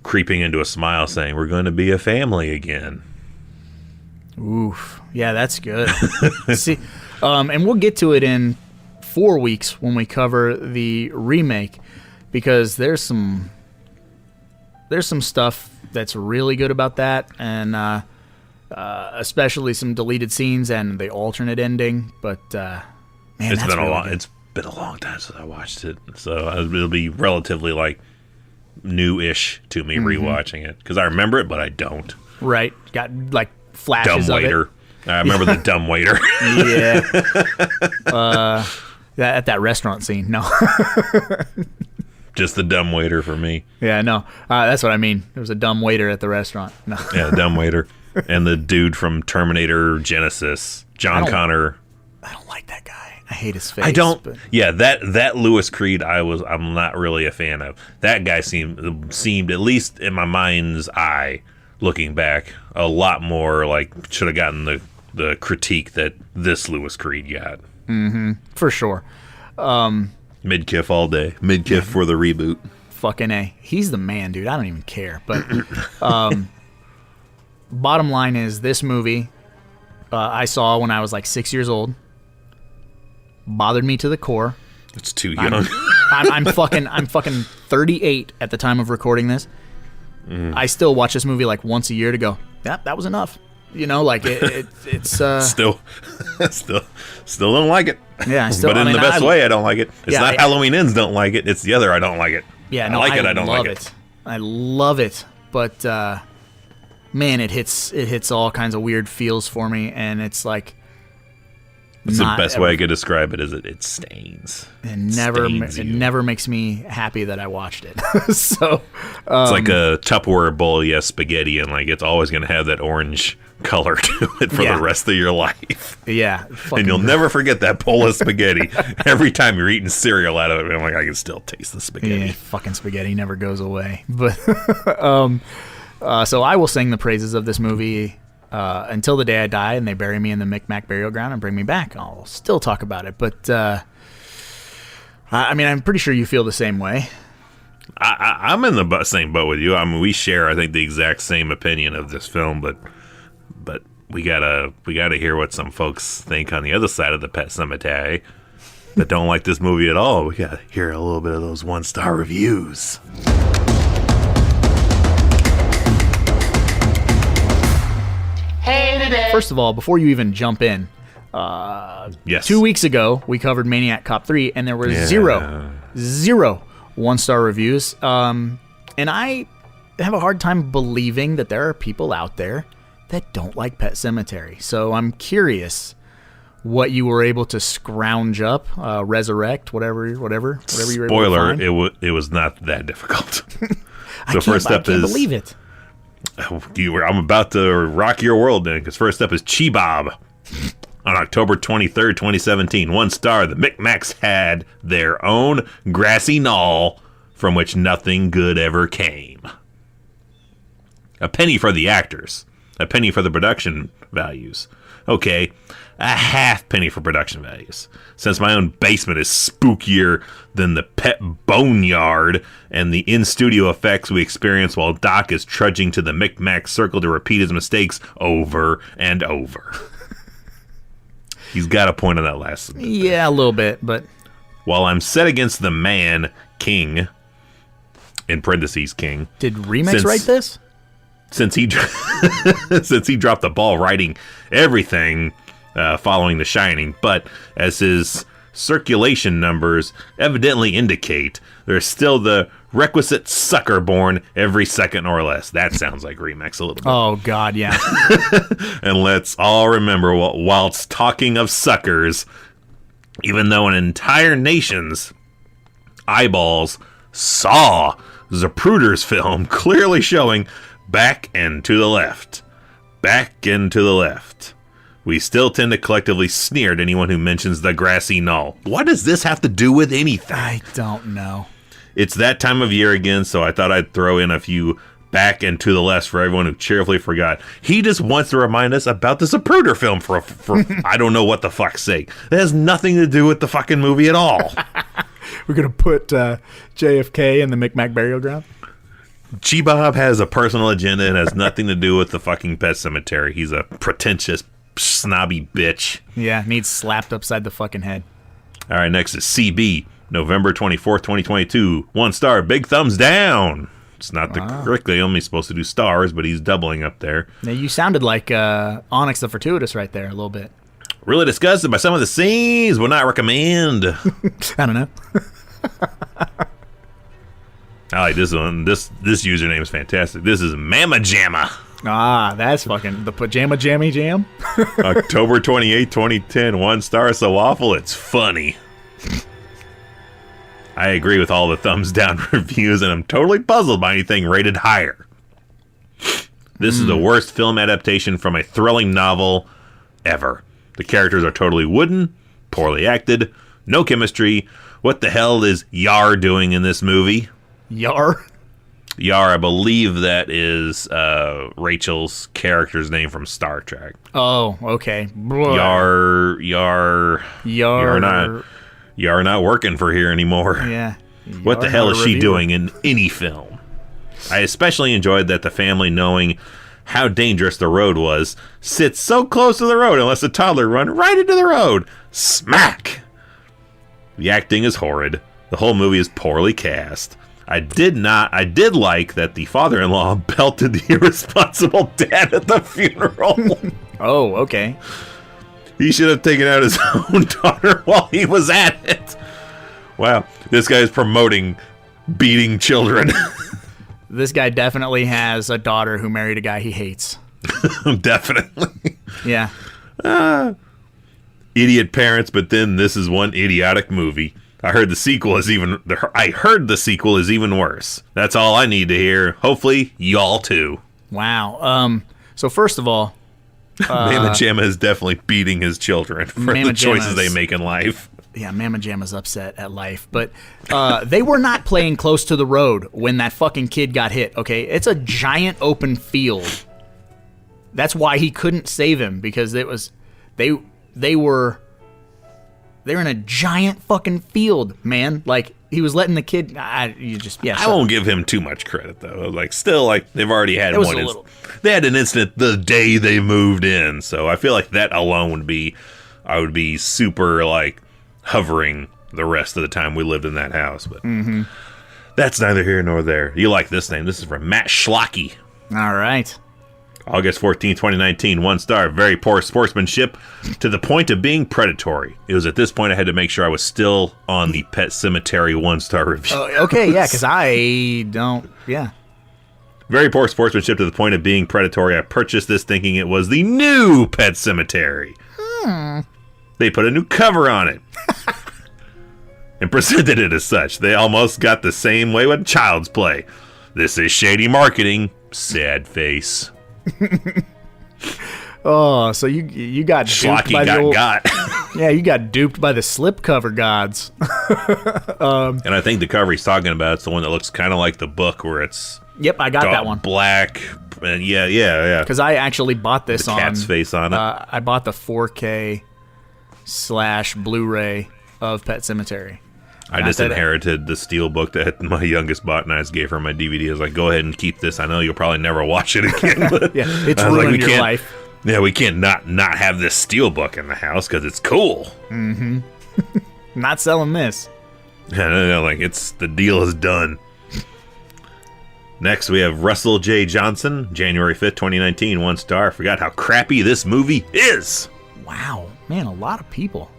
creeping into a smile, saying, we're going to be a family again. Oof. Yeah, that's good. See, and we'll get to it in 4 weeks when we cover the remake, because there's some stuff that's really good about that, and especially some deleted scenes and the alternate ending. But man, it's that's been really good. It's been a long time since I watched it, so it'll be relatively like new-ish to me rewatching it, because I remember it, but I don't. Right, got like flashes dumb waiter. of it. I remember the dumb waiter. Yeah. At that restaurant scene, no. Just the dumb waiter for me. Yeah, no. That's what I mean. There was a dumb waiter at the restaurant. No. Yeah, dumb waiter. And the dude from Terminator Genesis, John Connor. I don't like that guy. I hate his face. I don't. But... Yeah, that Lewis Creed, I'm not really a fan of. That guy seemed at least in my mind's eye, looking back, a lot more like should have gotten the critique that this Lewis Creed got. Mm-hmm. For sure. Mid-kiff all day. Mid-kiff for the reboot. Fucking A. He's the man, dude. I don't even care. But bottom line is, this movie I saw when I was like 6 years old. Bothered me to the core. It's too young. I'm fucking 38 at the time of recording this. I still watch this movie like once a year to go, yeah, that was enough. You know, like it's still don't like it. Yeah, but in the best way, I don't like it. It's not Halloween Ends don't like it. It's the other I don't like it. Yeah, I no, like it. I don't like it. I love it, but man, it hits all kinds of weird feels for me, and it's like. That's the best way I could describe it. Is it stains. It never makes me happy that I watched it. So it's like a Tupperware bowl of spaghetti, and like it's always going to have that orange color to it for the rest of your life. Yeah, and you'll never forget that bowl of spaghetti. Every time you're eating cereal out of it, I'm like, I can still taste the spaghetti. Yeah, fucking spaghetti never goes away. But so I will sing the praises of this movie. Until the day I die and they bury me in the Micmac burial ground and bring me back, I'll still talk about it. But, I mean, I'm pretty sure you feel the same way. I'm in the same boat with you. I mean, we share, I think, the exact same opinion of this film, but we gotta hear what some folks think on the other side of the Pet Sematary that don't like this movie at all. We gotta hear a little bit of those 1-star reviews. First of all, before you even jump in, yes. 2 weeks ago we covered Maniac Cop 3, and there were zero 1-star reviews. And I have a hard time believing that there are people out there that don't like Pet Sematary. So I'm curious what you were able to scrounge up, resurrect, whatever you were able to Spoiler, find. it was not that difficult. I can't believe it. I'm about to rock your world then, because first up is Chi-Bob. On October 23rd, 2017, 1 star, the Micmacs had their own grassy knoll from which nothing good ever came. A penny for the actors. A penny for the production values. Okay, a half penny for production values. Since my own basement is spookier than the pet boneyard and the in-studio effects we experience while Doc is trudging to the Micmac circle to repeat his mistakes over and over. He's got a point on that last bit. Yeah, a little bit, but... While I'm set against the man, King, in parentheses, King... Did Remix write this? Since he dropped the ball writing everything following The Shining, but as his circulation numbers evidently indicate, there's still the requisite sucker born every second or less. That sounds like Remix a little bit. Oh, God, yeah. And let's all remember, whilst talking of suckers, even though an entire nation's eyeballs saw Zapruder's film clearly showing back and to the left, back and to the left, we still tend to collectively sneer at anyone who mentions the grassy knoll. What does this have to do with anything? I don't know. It's that time of year again, so I thought I'd throw in a few back and to the left for everyone who cheerfully forgot. He just wants to remind us about the Zapruder film for I don't know what the fuck's sake. That has nothing to do with the fucking movie at all. We're going to put JFK in the Micmac burial ground? Chi-Bob has a personal agenda and has nothing to do with the fucking Pet Sematary. He's a pretentious, snobby bitch. Yeah, needs slapped upside the fucking head. All right, next is CB, November 24th, 2022. 1 star, big thumbs down. It's not the correctly only supposed to do stars, but he's doubling up there. Now, you sounded like Onyx the Fortuitous right there a little bit. Really disgusted by some of the scenes. Would not recommend. I don't know. I like this one. This username is fantastic. This is Mama Jamma. Ah, that's fucking the Pajama Jammy Jam. October 28, 2010. 1 star, so awful it's funny. I agree with all the thumbs down reviews, and I'm totally puzzled by anything rated higher. This is the worst film adaptation from a thrilling novel ever. The characters are totally wooden, poorly acted, no chemistry. What the hell is Yar doing in this movie? Yar? Yar, I believe that is Rachel's character's name from Star Trek. Oh, okay. Yar not working for here anymore. Yeah. What the hell is she doing in any film? I especially enjoyed that the family, knowing how dangerous the road was, sits so close to the road and lets the toddler run right into the road. Smack! The acting is horrid. The whole movie is poorly cast. I did like that the father-in-law belted the irresponsible dad at the funeral. Oh, okay. He should have taken out his own daughter while he was at it. Wow, this guy is promoting beating children. This guy definitely has a daughter who married a guy he hates. Definitely. Yeah. Idiot parents, but then this is one idiotic movie. I heard the sequel is even worse. That's all I need to hear. Hopefully, y'all too. Wow. So first of all, Mama Jamma is definitely beating his children for Mama the choices Jamma's- they make in life. yeah, Mama Jamma's upset at life, but they were not playing close to the road when that fucking kid got hit. Okay, it's a giant open field. That's why he couldn't save him, because it was they were in a giant fucking field, man. Like, he was letting the kid. I won't give him too much credit though. They've already had little. They had an incident the day they moved in, so I feel like that alone I would be super like hovering the rest of the time we lived in that house. But that's neither here nor there. You like this name? This is from Matt Schlocky. All right. August 14, 2019, 1 star, very poor sportsmanship to the point of being predatory. It was at this point I had to make sure I was still on the Pet Sematary 1 star review. Okay, yeah, because I don't, yeah. Very poor sportsmanship to the point of being predatory. I purchased this thinking it was the new Pet Sematary. They put a new cover on it. And presented it as such. They almost got the same way with Child's Play. This is shady marketing. Sad face. Oh, so you got duped Schlocky by the old... got. Yeah, you got duped by the slipcover gods. And I think the cover he's talking about is the one that looks kind of like the book where it's... Yep, I got that one. Black. And yeah. Because I actually bought this on... cat's face on it. I bought the 4K / Blu-ray of Pet Sematary. I just inherited the steel book that my youngest bought, and I just gave her my DVD. I was like, go ahead and keep this. I know you'll probably never watch it again. But yeah, it's ruined your life. Yeah, we can't not have this steel book in the house because it's cool. Mm-hmm. Not selling this. Like, the deal is done. Next, we have Russell J. Johnson, January 5th, 2019, 1 star. Forgot how crappy this movie is. Wow. Man, a lot of people.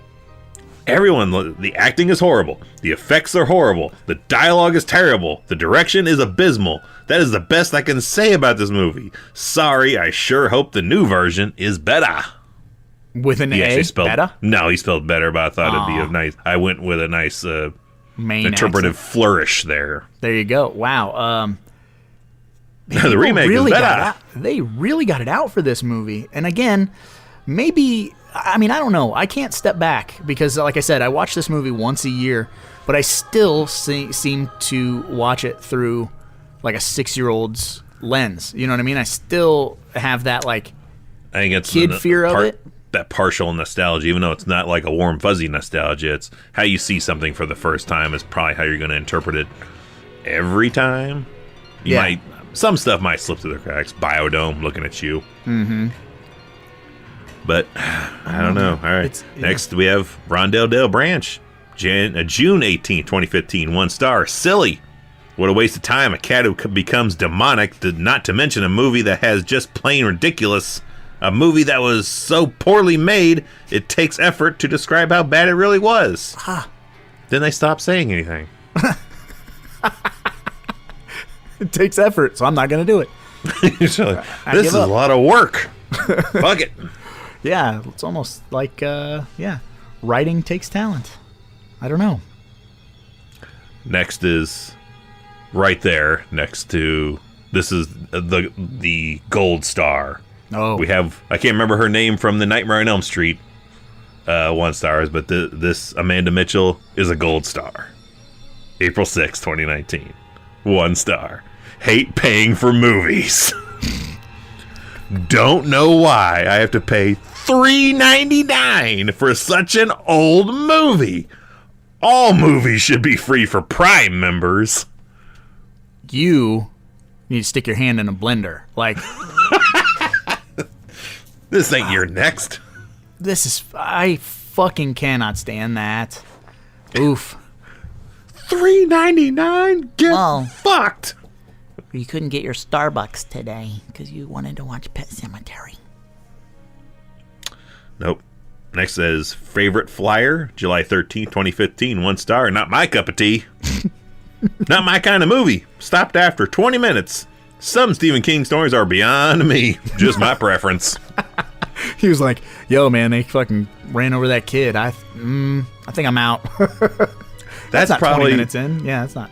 Everyone, the acting is horrible. The effects are horrible. The dialogue is terrible. The direction is abysmal. That is the best I can say about this movie. Sorry, I sure hope the new version is better. With an A? Better? No, he spelled better, but I thought it'd be a nice... I went with a nice interpretive flourish there. There you go. Wow. The remake is better. They really got it out for this movie. And again, maybe... I mean, I don't know. I can't step back because, like I said, I watch this movie once a year, but I still seem to watch it through like a 6-year-old's lens. You know what I mean? I still have that like I think it's kid fear of it. That partial nostalgia, even though it's not like a warm, fuzzy nostalgia. It's how you see something for the first time is probably how you're going to interpret it every time. Some stuff might slip through the cracks. Biodome, looking at you. Mm-hmm. But I don't know. All right. Next, we have Rondell Dale Branch. June 18th, 2015. 1 star. Silly. What a waste of time. A cat who becomes demonic. Not to mention a movie that has just plain ridiculous. A movie that was so poorly made, it takes effort to describe how bad it really was. Then they stopped saying anything. It takes effort, so I'm not going to do it. This is a lot of work. Fuck it. Yeah, it's almost like, writing takes talent. I don't know. Next is right there next to, this is the gold star. Oh. We have, I can't remember her name from the Nightmare on Elm Street 1 stars, but this Amanda Mitchell is a gold star. April 6, 2019. 1 star. Hate paying for movies. Don't know why I have to pay $3.99 for such an old movie. All movies should be free for Prime members. You need to stick your hand in a blender. Like, this ain't your next. I fucking cannot stand that. Oof. $3.99? Get fucked. You couldn't get your Starbucks today because you wanted to watch Pet Sematary. Nope. Next is Favorite Flyer, July 13th, 2015. 1 star. Not my cup of tea. Not my kind of movie. Stopped after 20 minutes. Some Stephen King stories are beyond me. Just my preference. He was like, yo, man, they fucking ran over that kid. I think I'm out. That's not probably 20 minutes in. Yeah, that's not.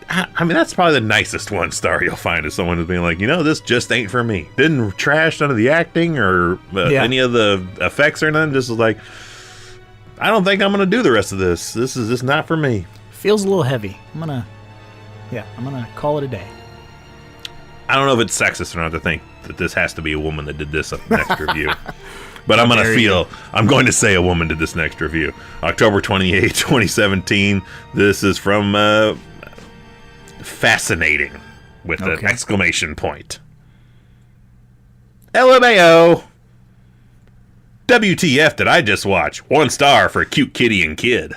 I mean, that's probably the nicest 1 star you'll find is someone who's being like, this just ain't for me. Didn't trash none of the acting or any of the effects or none. Just was like, I don't think I'm going to do the rest of this. This is just not for me. Feels a little heavy. I'm going to call it a day. I don't know if it's sexist or not to think that this has to be a woman that did this next review. But I'm going to say a woman did this next review. October 28, 2017. This is from Fascinating with an exclamation point. LMAO. WTF did I just watch? 1 star for Cute Kitty and Kid.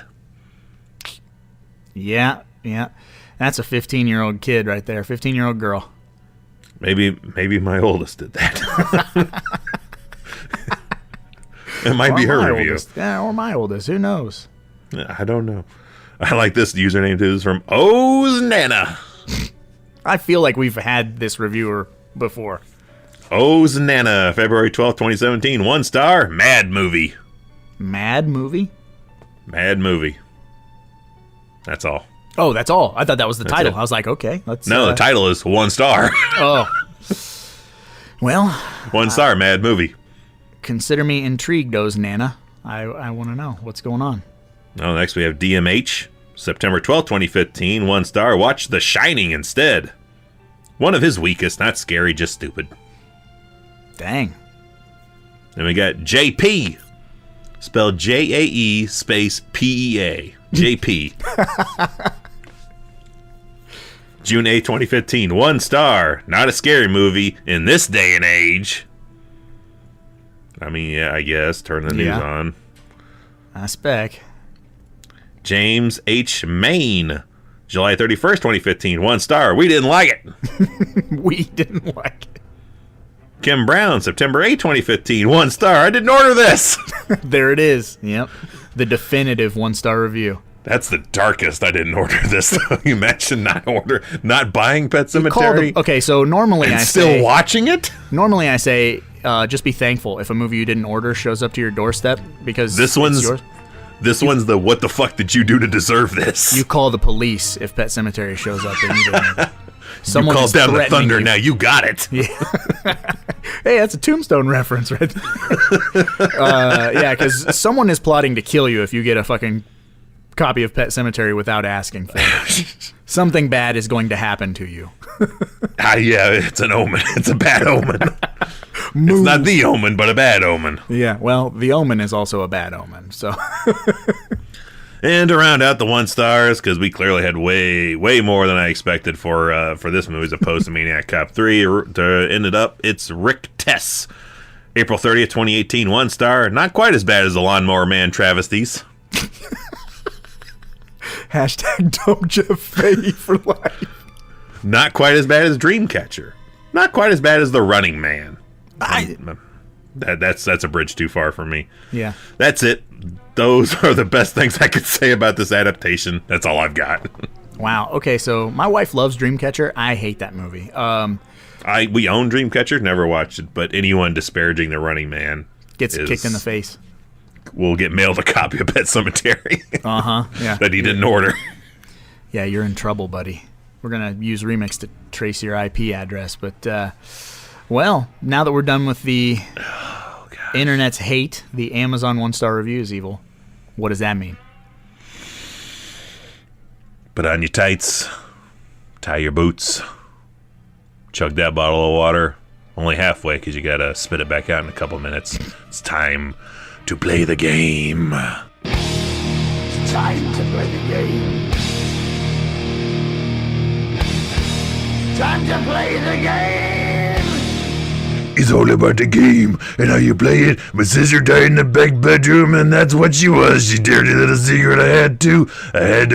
Yeah. That's a 15-year-old kid right there. 15-year-old girl. Maybe my oldest did that. It might be her review. Yeah, or my oldest. Who knows? I don't know. I like this username too. This is from O's Nana. I feel like we've had this reviewer before. O's Nana, February 12th, 2017. 1 star. Mad movie. Mad movie? Mad movie. That's all. Oh, that's all. I thought that was the title. it. I was like, okay, let's. No, the title is 1 star. Oh. Well, 1 star. Mad movie. consider me intrigued, O's Nana. I want to know what's going on. Oh, next we have DMH, September 12th, 2015. 1 star. Watch The Shining instead. One of his weakest. Not scary, just stupid. Dang. Then we got JP, spelled Jae space PEA. JP. June 8, 2015. 1 star. Not a scary movie in this day and age. I mean, yeah, I guess. Turn the news on. I spec. James H. Main, July 31st, 2015. 1 star. We didn't like it. We didn't like it. Kim Brown, September 8, 2015. 1 star. I didn't order this. There it is. Yep. The definitive 1-star review. That's the darkest. I didn't order this. You mentioned not buying Pet Sematary. Okay, so normally and I still say, watching it. Normally I say, just be thankful if a movie you didn't order shows up to your doorstep because This it's one's yours. This one's the what the fuck did you do to deserve this? You call the police if Pet Sematary shows up and you didn't. You called is down the threatening thunder. you. Now you got it. Hey, that's a Tombstone reference, right? Yeah, because someone is plotting to kill you if you get a fucking copy of Pet Sematary without asking for it. Something bad is going to happen to you. Yeah, it's an omen. It's a bad omen. It's not the omen, but a bad omen. Yeah, well, the omen is also a bad omen, so... And to round out the 1 stars, because we clearly had way more than I expected for this movie as opposed to Maniac Cop 3. To end it up, it's Rick Tess, April 30th, 2018. 1 star. Not quite as bad as the Lawnmower Man travesties. Hashtag Dumb Jeff Fahey for life. Not quite as bad as Dreamcatcher. Not quite as bad as The Running Man. That's a bridge too far for me. Yeah. That's it. Those are the best things I could say about this adaptation. That's all I've got. Wow. Okay, so my wife loves Dreamcatcher. I hate that movie. We own Dreamcatcher, never watched it, but anyone disparaging The Running Man Gets kicked in the face. will get mailed a copy of Pet Sematary Yeah. that he didn't order. Yeah, you're in trouble, buddy. We're going to use Remix to trace your IP address, but, well, now that we're done with the internet's hate, the Amazon 1-star reviews, Evil, what does that mean? Put on your tights, tie your boots, chug that bottle of water. Only halfway because you got to spit it back out in a couple minutes. It's time to play the game. It's time to play the game. Time to play the game. It's all about the game and how you play it. My sister died in the back bedroom, and that's what she was. She dirty little secret. I had to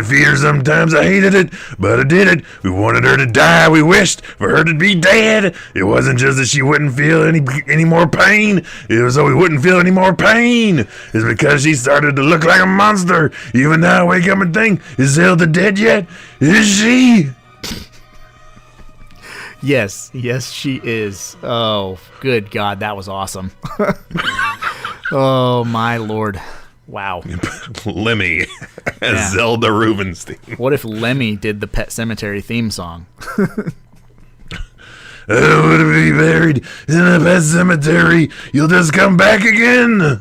feed her sometimes. I hated it, but I did it. We wanted her to die. We wished for her to be dead. It wasn't just that she wouldn't feel any more pain. It was so we wouldn't feel any more pain. It's because she started to look like a monster. Even now, I wake up and think, is Zelda dead yet? Is she? Yes, she is. Oh, good God, that was awesome. Oh, my Lord. Wow. Lemmy as Yeah. Zelda Rubinstein. What if Lemmy did the Pet Sematary theme song? I don't want to be buried in a pet cemetery. You'll just come back again.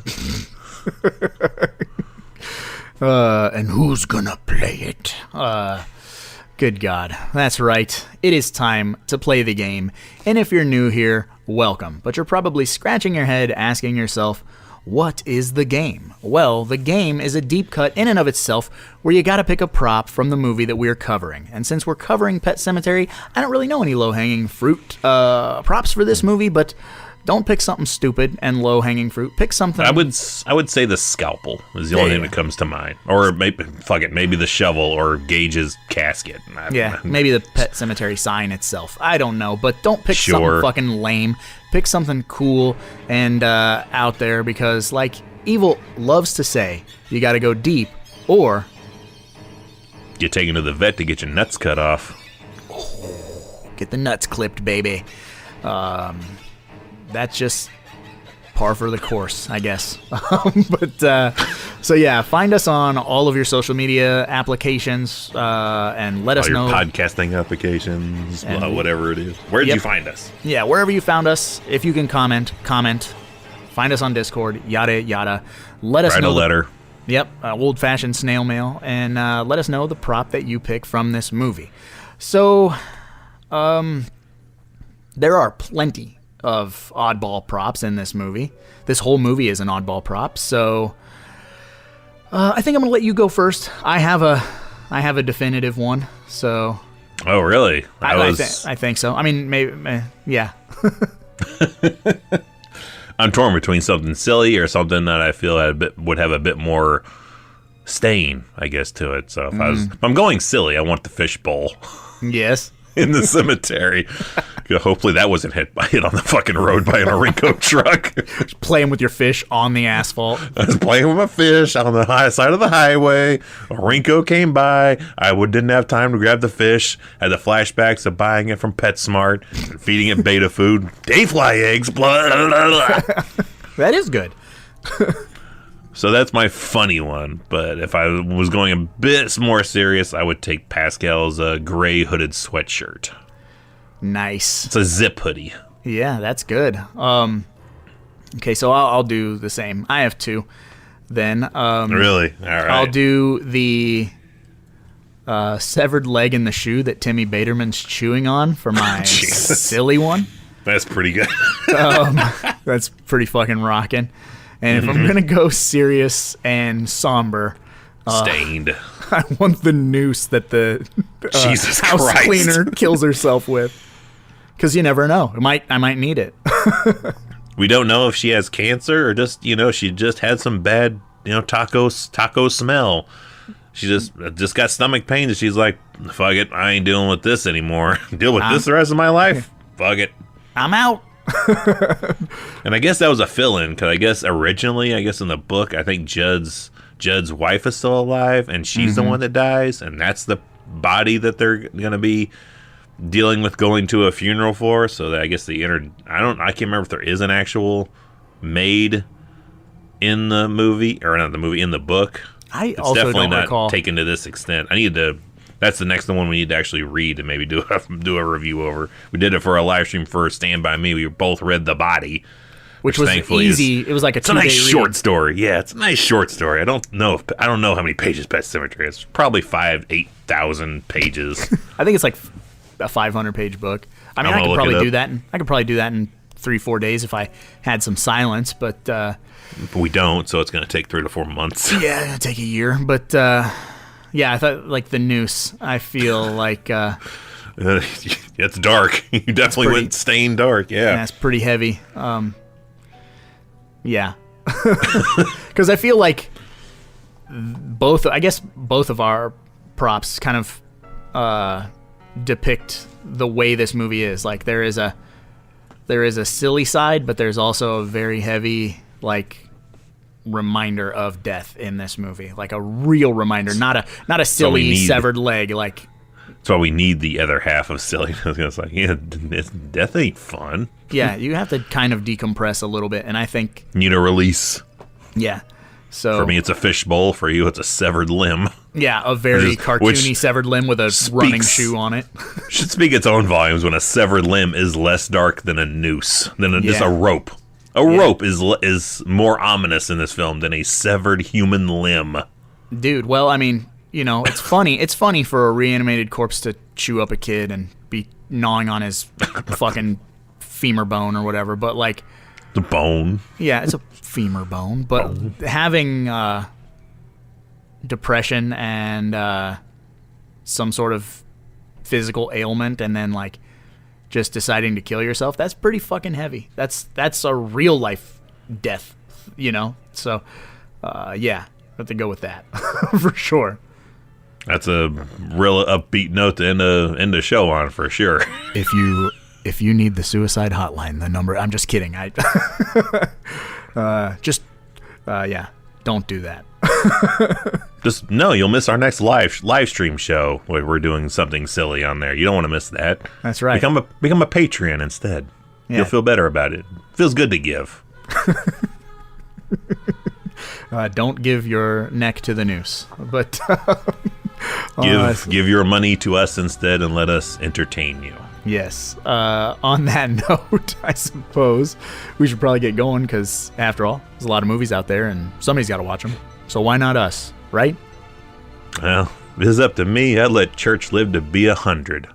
And who's gonna play it? Good God. That's right. It is time to play the game. And if you're new here, welcome. But you're probably scratching your head asking yourself, what is the game? Well, the game is a deep cut in and of itself where you gotta pick a prop from the movie that we're covering. And since we're covering Pet Sematary, I don't really know any low-hanging fruit props for this movie, but don't pick something stupid and low-hanging fruit. Pick something... I would say the scalpel is the only thing that comes to mind. Or maybe the shovel or Gage's casket. Maybe the Pet Sematary sign itself. I don't know, but don't pick something fucking lame. Pick something cool and out there because, like Evil loves to say, you gotta go deep or... Get taken to the vet to get your nuts cut off. get the nuts clipped, baby. That's just par for the course, I guess. So yeah, find us on all of your social media applications and let us know. All your podcasting applications, whatever it is. Where did you find us? Yeah, wherever you found us. If you can comment. Find us on Discord, yada, yada. Let us know. Write a letter. Yep, old-fashioned snail mail. And let us know the prop that you pick from this movie. So, there are plenty of oddball props in this movie. This whole movie is an oddball prop, so I think I'm gonna let you go first. I have a definitive one, so. Oh, really? I think so. I mean, maybe, yeah. I'm torn between something silly or something that I feel would have a bit more stain, I guess, to it. So if I'm going silly, I want the fish bowl. Yes. In the cemetery. Hopefully that wasn't hit on the fucking road by an Orinco truck. Just playing with your fish on the asphalt. I was playing with my fish on the high side of the highway. Orinco came by. I didn't have time to grab the fish. Had the flashbacks of buying it from PetSmart and feeding it beta food. Dayfly eggs. Blah, blah, blah. That is good. So that's my funny one. But if I was going a bit more serious, I would take Pascal's gray hooded sweatshirt. Nice. It's a zip hoodie. Yeah, that's good. Okay, so I'll do the same. I have two. Then really? All right. I'll do the severed leg in the shoe that Timmy Baterman's chewing on for my silly one. That's pretty good. That's pretty fucking rocking. And if I'm gonna go serious and somber, stained, I want the noose that the Jesus house Christ. cleaner kills herself with. Because you never know. I might need it. We don't know if she has cancer or just, she just had some bad, taco smell. She just got stomach pain and she's like, fuck it, I ain't dealing with this anymore. Deal with this the rest of my life? Fuck it. I'm out. And I guess that was a fill-in, because I guess originally, in the book, I think Judd's wife is still alive, and she's the one that dies, and that's the body that they're going to be dealing with going to a funeral for. So that I guess I can't remember if there is an actual maid in the movie, or not the movie, in the book. It's also definitely don't recall. Not taken to this extent. That's the next one we need to actually read and maybe do a review over. We did it for a live stream for Stand By Me. We both read The Body. Which was easy. It was like it's a nice short story. Yeah, it's a nice short story. I don't know how many pages Pet Sematary is. Probably 8,000 pages. I think it's like a 500-page book. I mean, I could probably do that. I could probably do that in 3-4 days if I had some silence, but we don't. So it's going to take 3 to 4 months. Yeah, it's going to take a year. But yeah, I thought like the noose. I feel like it's dark. You definitely went stained dark. Yeah, it's pretty heavy. Yeah, because I feel like both of our props kind of depict the way this movie is. Like there is a silly side, but there's also a very heavy reminder of death in this movie, like a real reminder, not a silly severed leg. Like that's why we need the other half of silliness. It's like, death ain't fun. Yeah, you have to kind of decompress a little bit, and I think you need a release. Yeah. So for me, it's a fishbowl. For you, it's a severed limb. Yeah, a very cartoony severed limb with a running shoe on it. Should speak its own volumes when a severed limb is less dark than a noose, just a rope. A rope is more ominous in this film than a severed human limb. Dude, well, I mean, it's funny. It's funny for a reanimated corpse to chew up a kid and be gnawing on his fucking femur bone or whatever, but like the bone. Yeah, it's a femur bone, but having depression and some sort of physical ailment and then just deciding to kill yourself, that's pretty fucking heavy. That's a real life death, So yeah, I have to go with that for sure. That's a real upbeat note to end the show on for sure. If you need the suicide hotline, the number. I'm just kidding. Yeah, don't do that. Just no, you'll miss our next live stream show where we're doing something silly on there. You don't want to miss that. That's right. Become a Patreon instead. Yeah. You'll feel better about it. Feels good to give. Don't give your neck to the noose, but Give your money to us instead and let us entertain you. yes. On that note, I suppose we should probably get going because, after all, there's a lot of movies out there and somebody's got to watch them. So why not us, right? Well, if this is up to me, I'd let church live to be 100.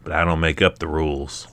But I don't make up the rules.